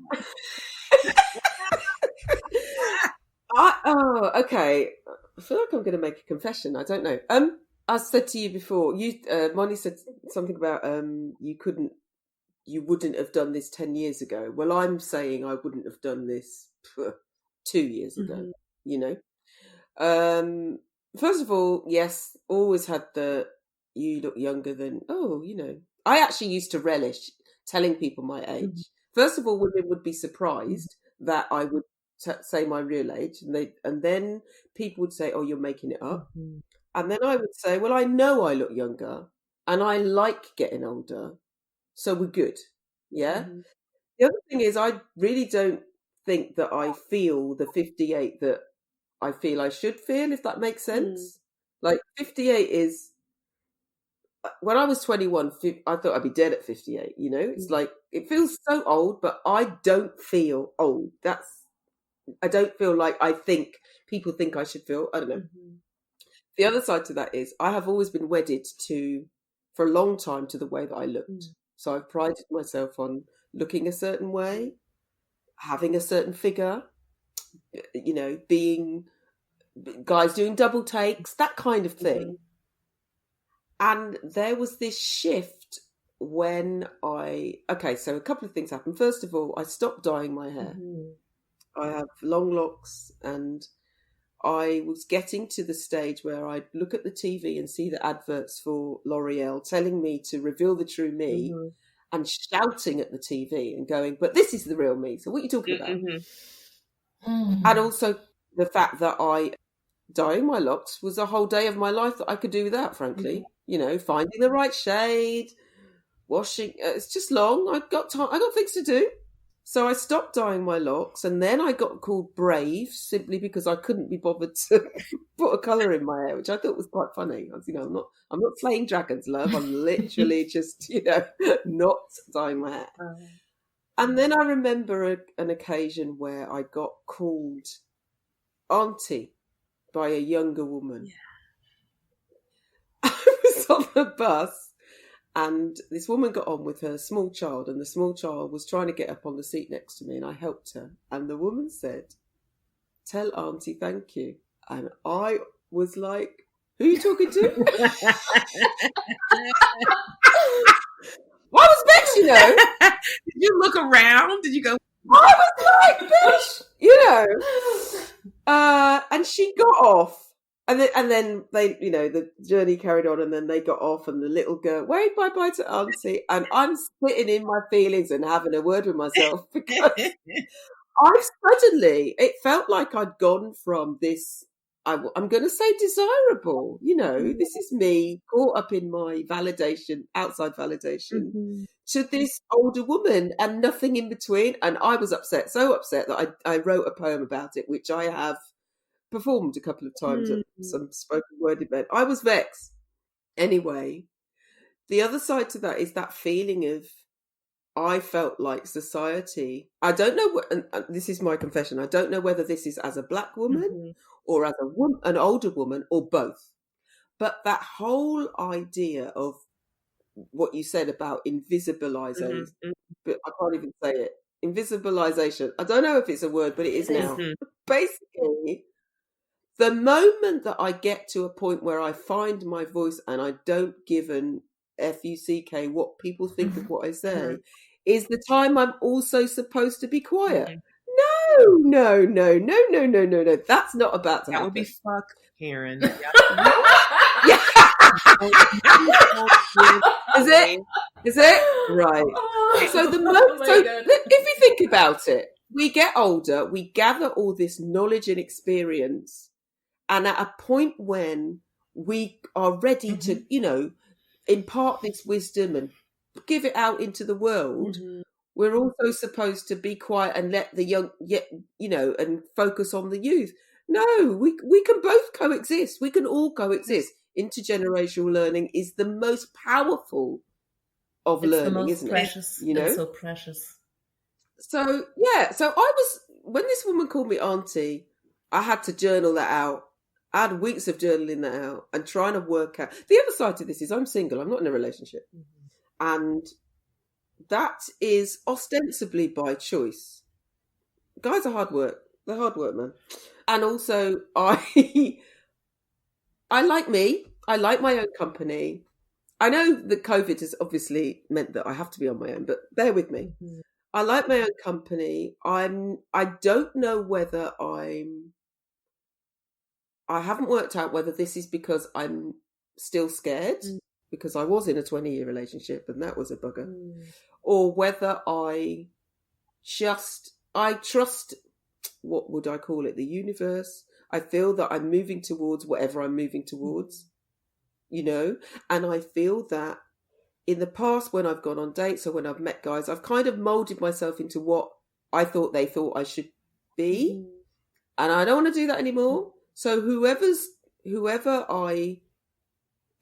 okay. I feel like I'm going to make a confession. I don't know. I said to you before, Moni said something about you wouldn't have done this 10 years ago. Well, I'm saying I wouldn't have done this 2 years ago. First of all, yes, always had you look younger than, I actually used to relish telling people my age. First of all, women would be surprised that I would say my real age, and then people would say, oh, you're making it up. And then I would say, well, I know I look younger and I like getting older, so we're good. Yeah. The other thing is, I really don't think that I feel the 58 that I feel I should feel, if that makes sense. Like 58 is, when I was 21, I thought I'd be dead at 58, It's like, it feels so old, but I don't feel old. I don't feel like people think I should feel. I don't know. The other side to that is, I have always been wedded for a long time, to the way that I looked. So I've prided myself on looking a certain way, having a certain figure, being guys doing double takes, that kind of thing. And there was this shift when so a couple of things happened. First of all, I stopped dyeing my hair. I have long locks, and I was getting to the stage where I'd look at the TV and see the adverts for L'Oreal telling me to reveal the true me, and shouting at the TV and going, but this is the real me, so what are you talking about? And also the fact that dyeing my locks was a whole day of my life that I could do without, frankly. Finding the right shade, washing, it's just long. I got things to do. So I stopped dyeing my locks, and then I got called brave simply because I couldn't be bothered to put a colour in my hair, which I thought was quite funny. I was, I'm not slaying dragons, love. I'm literally just, not dyeing my hair. And then I remember an occasion where I got called auntie by a younger woman. I was on the bus, and this woman got on with her small child, and the small child was trying to get up on the seat next to me, and I helped her. And the woman said, tell auntie thank you. And I was like, who are you talking to? I was vexed, Did you look around? Did you go? I was like, bitch, and she got off. And then they, the journey carried on, and then they got off, and the little girl waved bye-bye to auntie, and I'm sitting in my feelings and having a word with myself, because it felt like I'd gone from this I'm going to say desirable. You know, this is me caught up in my validation, outside validation, to this older woman and nothing in between. And I was upset, so upset that I wrote a poem about it, which I have performed a couple of times at some spoken word event. I was vexed. Anyway, the other side to that is that feeling of, I felt like society, I don't know what, and this is my confession, I don't know whether this is as a black woman or as an older woman or both. But that whole idea of what you said about invisibilization, but I can't even say it, invisibilization, I don't know if it's a word, but it is now. Basically, the moment that I get to a point where I find my voice and I don't give an F-U-C-K what people think of what I say, is the time I'm also supposed to be quiet. No. That's not about to happen. That would be fuck, Karen. Yeah. Is it? Right. So if you think about it, we get older, we gather all this knowledge and experience, and at a point when we are ready to, you know, impart this wisdom and give it out into the world, we're also supposed to be quiet and let the young, you know, and focus on the youth. No, we can both coexist. We can all coexist. Intergenerational learning is the most powerful of learning, isn't precious, it? You know, it's so precious. So yeah, so I was, when this woman called me auntie, I had to journal that out. I had weeks of journaling that out and trying to work out. The other side to this is I'm single. I'm not in a relationship. And that is ostensibly by choice. Guys are hard work. They're hard work, man. And also, I like me. I like my own company. I know that COVID has obviously meant that I have to be on my own, but bear with me. I like my own company. I don't know whether I haven't worked out whether this is because I'm still scared, because I was in a 20-year relationship and that was a bugger, or whether I trust, what would I call it, the universe. I feel that I'm moving towards whatever I'm moving towards, you know, and I feel that in the past when I've gone on dates or when I've met guys, I've kind of molded myself into what I thought they thought I should be, and I don't want to do that anymore. So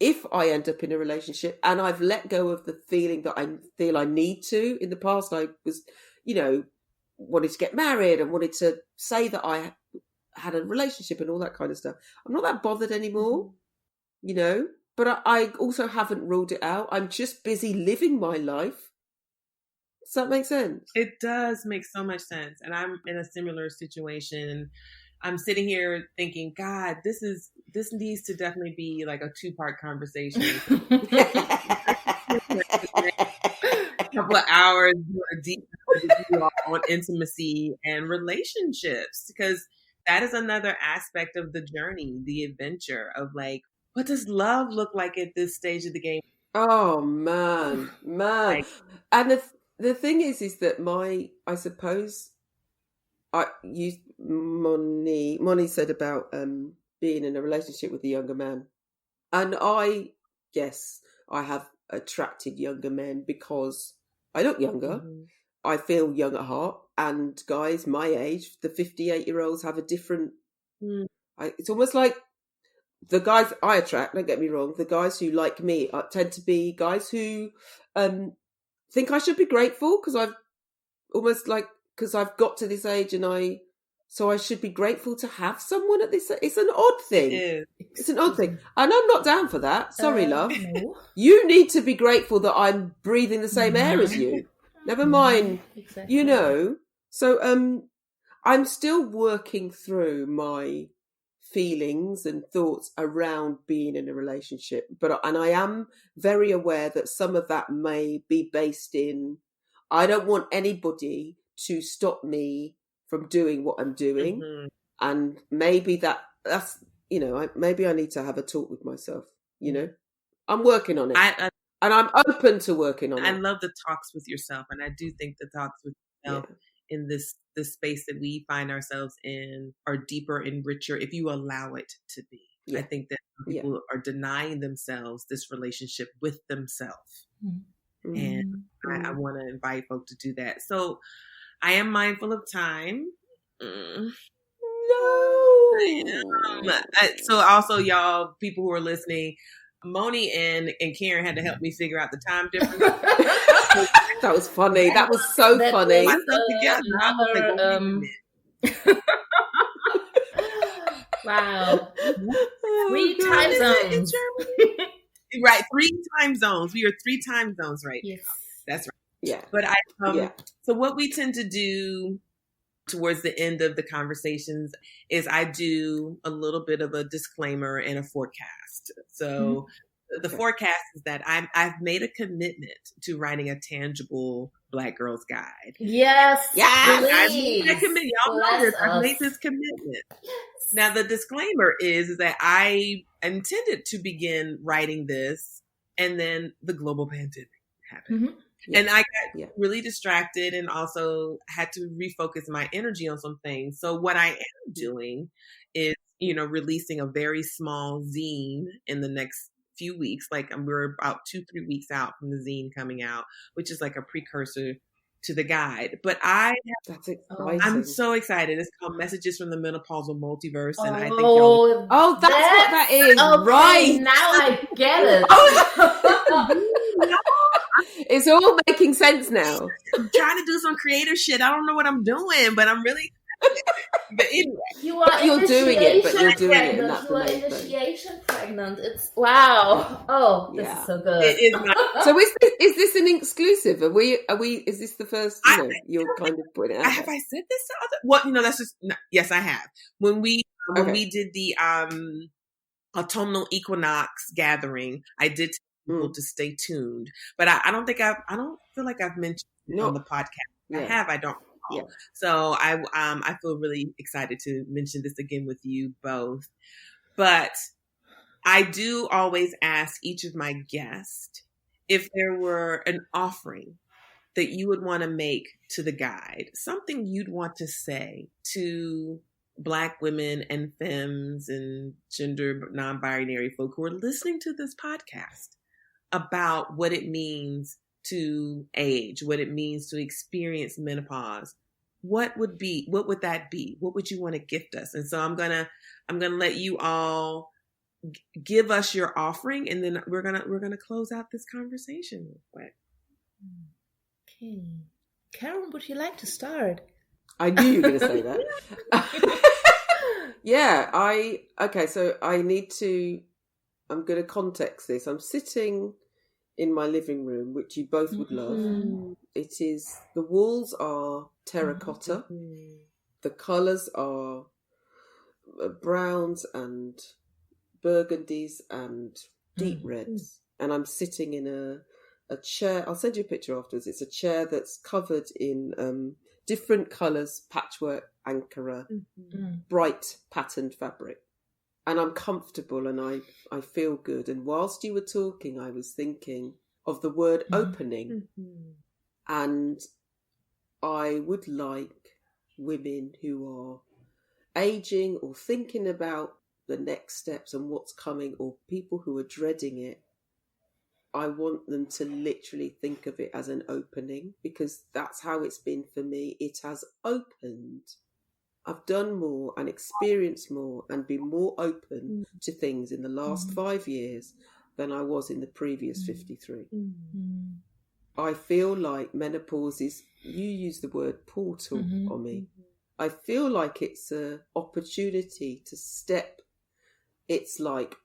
if I end up in a relationship and I've let go of the feeling that I feel I need to, in the past I was, you know, wanted to get married and wanted to say that I had a relationship and all that kind of stuff. I'm not that bothered anymore, you know, but I also haven't ruled it out. I'm just busy living my life. Does that make sense? It does make so much sense. And I'm in a similar situation. I'm sitting here thinking, God, this needs to definitely be like a 2-part conversation. A couple of hours, a deep on intimacy and relationships, because that is another aspect of the journey, the adventure of like, what does love look like at this stage of the game? Oh man. Like, and the thing is that I suppose Moni said about being in a relationship with a younger man, and yes, I have attracted younger men because I look younger. I feel young at heart, and guys my age, the 58-year-olds, have a different. It's almost like the guys I attract. Don't get me wrong. The guys who like me tend to be guys who think I should be grateful because I've got to this age so I should be grateful to have someone at this. It's an odd thing. It's an odd thing. And I'm not down for that. Sorry, love. No. You need to be grateful that I'm breathing the same air as you. Never mind, Exactly. you know. So I'm still working through my feelings and thoughts around being in a relationship. And I am very aware that some of that may be based in, I don't want anybody to stop me from doing what I'm doing. And maybe that's, you know, maybe I need to have a talk with myself, you know. I'm working on it. And I'm open to working on it. I love the talks with yourself. And I do think the talks with yourself in this space that we find ourselves in are deeper and richer if you allow it to be. Yeah. I think that people are denying themselves this relationship with themselves. Mm-hmm. And I want to invite folks to do that. So I am mindful of time. So also, y'all, people who are listening, Moni and Karen had to help me figure out the time difference. That was funny. That was so funny. Wow. 3 time zones. Right, 3 time zones. We are 3 time zones, right? Yes. That's right. Yeah. But so what we tend to do towards the end of the conversations is I do a little bit of a disclaimer and a forecast. So the forecast is that I've made a commitment to writing a tangible Black Girls Guide. Yes. I made a commitment. Y'all know this. I've made this commitment. Now the disclaimer is that I intended to begin writing this, and then the global pandemic happened. Mm-hmm. Yeah. And I got really distracted and also had to refocus my energy on some things. So what I am doing is, releasing a very small zine in the next few weeks. Like we're about 2-3 weeks out from the zine coming out, which is like a precursor to the guide. But that's exciting. I'm so excited. It's called Messages from the Menopausal Multiverse. And I think that's what that is. Okay, right. Now I get it. It's all making sense now. I'm trying to do some creative shit. I don't know what I'm doing, but I'm really. But anyway, you're doing it, but you're doing it. And that's you are initiation pregnant. It's wow. Oh, this is so good. It is not. So is this an exclusive? Are we? Is this the first? You're kind of putting it out. Have I said this to other? Well, that's just yes, I have. When we did the autumnal equinox gathering, I did tell people to stay tuned, but I don't feel like I've mentioned it on the podcast. I don't. Yeah. So I feel really excited to mention this again with you both. But I do always ask each of my guests if there were an offering that you would want to make to the guide, something you'd want to say to Black women and femmes and gender non-binary folk who are listening to this podcast about what it means to age, what it means to experience menopause. What would that be? What would you want to gift us? And so I'm gonna let you all give us your offering, and then we're gonna close out this conversation real quick. Okay, Karen, would you like to start? I knew you were going to say that. So I'm going to context this. I'm sitting in my living room, which you both would love. The walls are terracotta. The colours are browns and burgundies and deep reds. And I'm sitting in a chair. I'll send you a picture afterwards. It's a chair that's covered in different colours, patchwork, ankara, bright patterned fabric. And I'm comfortable and I feel good. And whilst you were talking, I was thinking of the word opening. And I would like women who are aging or thinking about the next steps and what's coming, or people who are dreading it, I want them to literally think of it as an opening, because that's how it's been for me. It has opened. I've done more and experienced more and been more open to things in the last 5 years than I was in the previous 53. I feel like menopause is, you use the word portal on me. I feel like it's an opportunity to step, it's like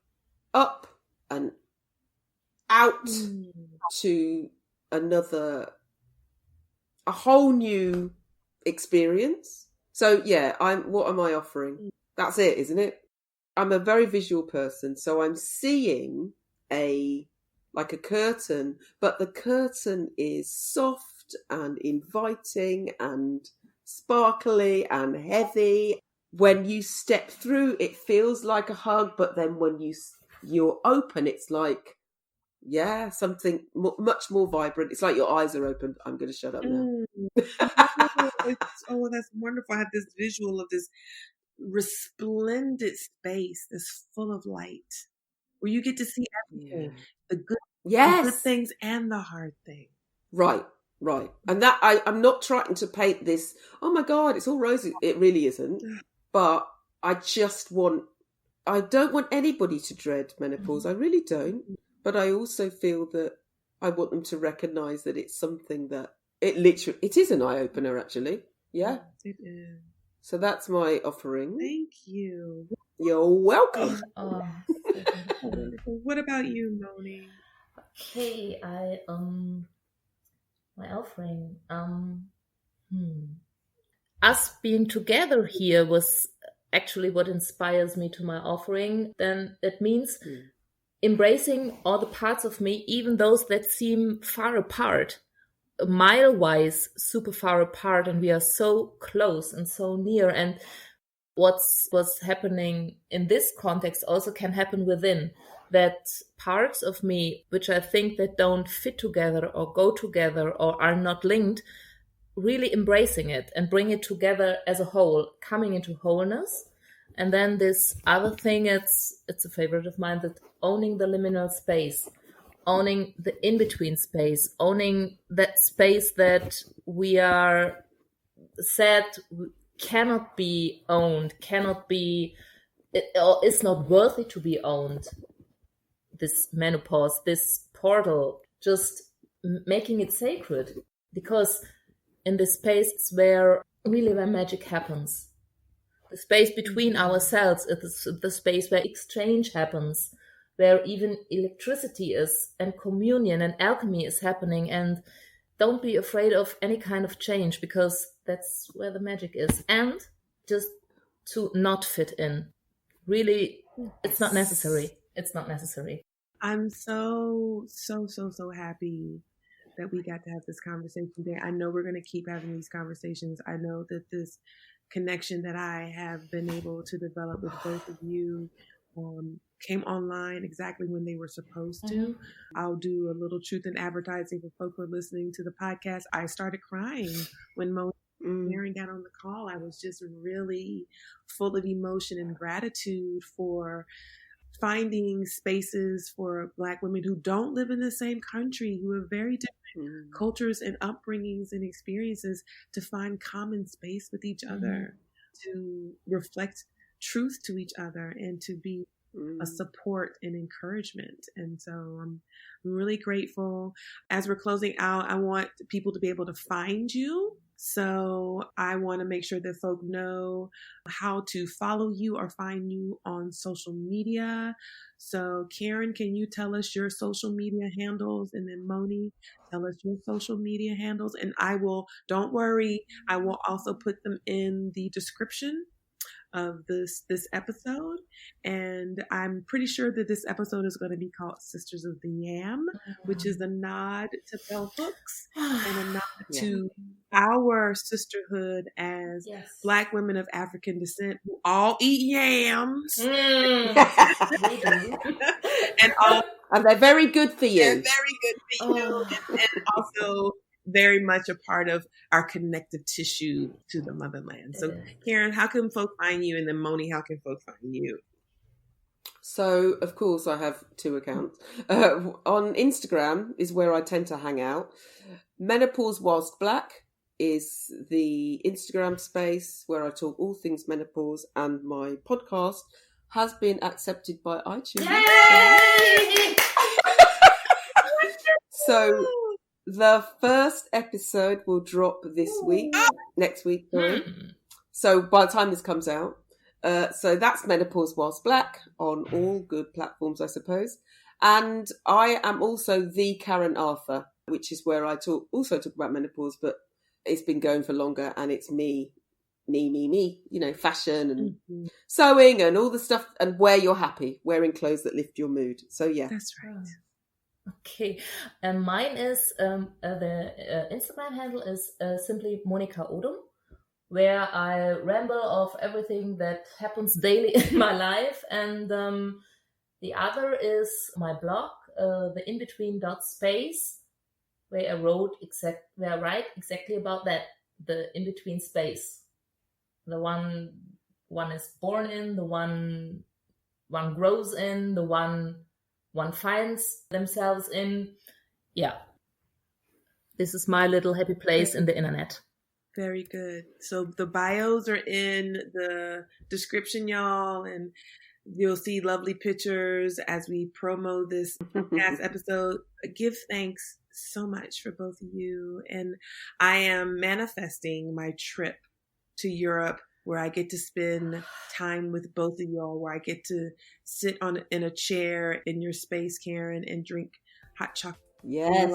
up and out to a whole new experience. So what am I offering? That's it, isn't it? I'm a very visual person, so I'm seeing like a curtain, but the curtain is soft and inviting and sparkly and heavy. When you step through, it feels like a hug, but then when you're open, it's like Yeah, something much more vibrant. It's like your eyes are open. I'm going to shut up now. That's wonderful. I have this visual of this resplendent space that's full of light, where you get to see everything, the good things and the hard things. Right. And that I'm not trying to paint this, oh my God, it's all rosy. It really isn't. But I don't want anybody to dread menopause. I really don't. But I also feel that I want them to recognise that it's something that it is an eye-opener, actually. Yeah. It is. So that's my offering. Thank you. You're welcome. What about you, Moni? Okay, my offering. Us being together here was actually what inspires me to my offering. Then that means embracing all the parts of me, even those that seem far apart, mile-wise, super far apart, and we are so close and so near. And what's happening in this context also can happen within. That parts of me, which I think that don't fit together or go together or are not linked, really embracing it and bring it together as a whole, coming into wholeness. And then this other thing, it's a favorite of mine, that owning the liminal space, owning the in-between space, owning that space that we are said cannot be owned, or is not worthy to be owned. This menopause, this portal, just making it sacred, because in this space is where magic happens. The space between ourselves is the space where exchange happens, where even electricity is, and communion and alchemy is happening. And don't be afraid of any kind of change, because that's where the magic is. And just to not fit in. Really, it's not necessary. It's not necessary. I'm so happy that we got to have this conversation today. I know we're going to keep having these conversations. I know that this connection that I have been able to develop with both of you came online exactly when they were supposed to. I'll do a little truth in advertising for folks who are listening to the podcast. I started crying when Mary got on the call. I was just really full of emotion and gratitude for finding spaces for Black women who don't live in the same country, who have very different cultures and upbringings and experiences, to find common space with each other, to reflect truth to each other, and to be a support and encouragement. And so I'm really grateful. As we're closing out, I want people to be able to find you. So I want to make sure that folk know how to follow you or find you on social media. So Karen, can you tell us your social media handles? And then Moni, tell us your social media handles. And don't worry, I will also put them in the description of this episode. And I'm pretty sure that this episode is going to be called Sisters of the Yam, which is a nod to bell hooks and a nod to our sisterhood as Black women of African descent who all eat yams. And they're very good for you. They're very good for you. And also very much a part of our connective tissue to the motherland. So Karen, how can folk find you? And then Moni, how can folk find you? So, of course, I have two accounts. On Instagram is where I tend to hang out. Menopause Whilst Black is the Instagram space where I talk all things menopause, and my podcast has been accepted by iTunes. Yay! So the first episode will drop next week, sorry. So by the time this comes out, so that's Menopause Whilst Black on all good platforms, I suppose. And I am also the Karen Arthur, which is where I talk about menopause, but it's been going for longer, and it's me, fashion and sewing and all the stuff, and where you're happy, wearing clothes that lift your mood. So yeah. That's right. Okay, and mine is the Instagram handle is simply Monika Odum, where I ramble of everything that happens daily in my life. And the other is my blog, the in-between dot space, where I write exactly about that, the in-between space. The one is born in, the one grows in, the one finds themselves in. Yeah. This is my little happy place in the internet. Very good. So the bios are in the description, y'all, and you'll see lovely pictures as we promo this podcast episode. Give thanks so much for both of you. And I am manifesting my trip to Europe, where I get to spend time with both of y'all, where I get to sit in a chair in your space, Karen, and drink hot chocolate. Yes.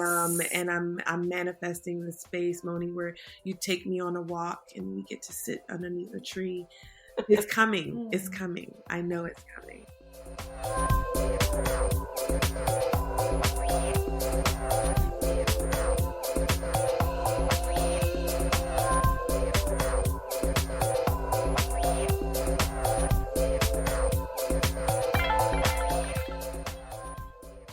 And I'm manifesting the space, Moni, where you take me on a walk and we get to sit underneath a tree. It's coming. It's coming. I know it's coming.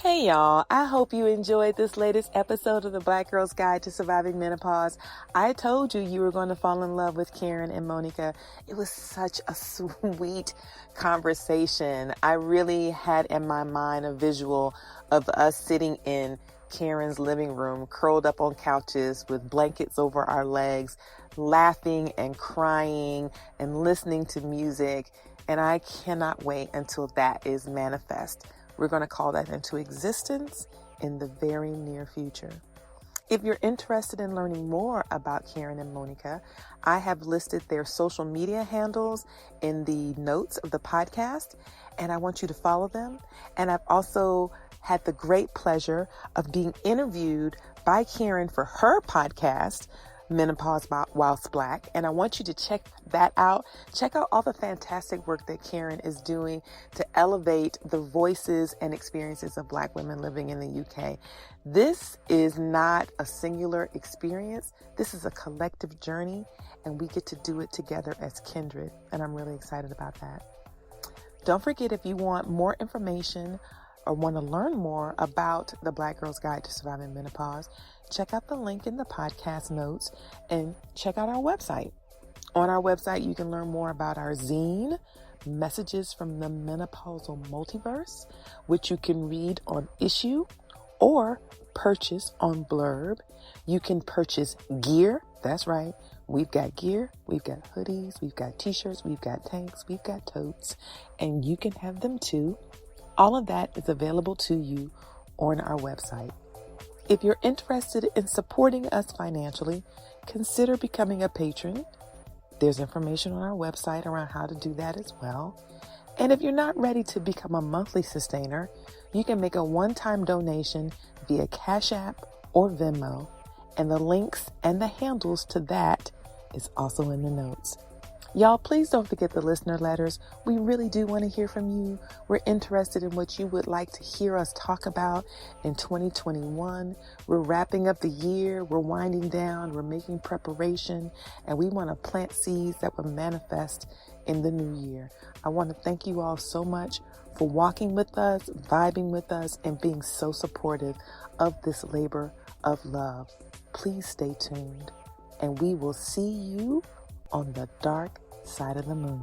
Hey y'all, I hope you enjoyed this latest episode of the Black Girl's Guide to Surviving Menopause. I told you were going to fall in love with Karen and Monika. It was such a sweet conversation. I really had in my mind a visual of us sitting in Karen's living room, curled up on couches with blankets over our legs, laughing and crying and listening to music. And I cannot wait until that is manifest. We're going to call that into existence in the very near future. If you're interested in learning more about Karen and Monika, I have listed their social media handles in the notes of the podcast, and I want you to follow them. And I've also had the great pleasure of being interviewed by Karen for her podcast, Menopause Whilst Black. And I want you to check that out. Check out all the fantastic work that Karen is doing to elevate the voices and experiences of Black women living in the UK. This is not a singular experience. This is a collective journey, and we get to do it together as kindred. And I'm really excited about that. Don't forget, if you want more information or want to learn more about the Black Girl's Guide to Surviving Menopause, check out the link in the podcast notes and check out our website. On our website, you can learn more about our zine, Messages from the Menopausal Multiverse, which you can read on issue or purchase on Blurb. You can purchase gear. That's right. We've got gear. We've got hoodies. We've got t-shirts. We've got tanks. We've got totes. And you can have them too. All of that is available to you on our website. If you're interested in supporting us financially, consider becoming a patron. There's information on our website around how to do that as well. And if you're not ready to become a monthly sustainer, you can make a one-time donation via Cash App or Venmo. And the links and the handles to that is also in the notes. Y'all, please don't forget the listener letters. We really do want to hear from you. We're interested in what you would like to hear us talk about in 2021. We're wrapping up the year. We're winding down. We're making preparation. And we want to plant seeds that will manifest in the new year. I want to thank you all so much for walking with us, vibing with us, and being so supportive of this labor of love. Please stay tuned. And we will see you on the dark side of the moon.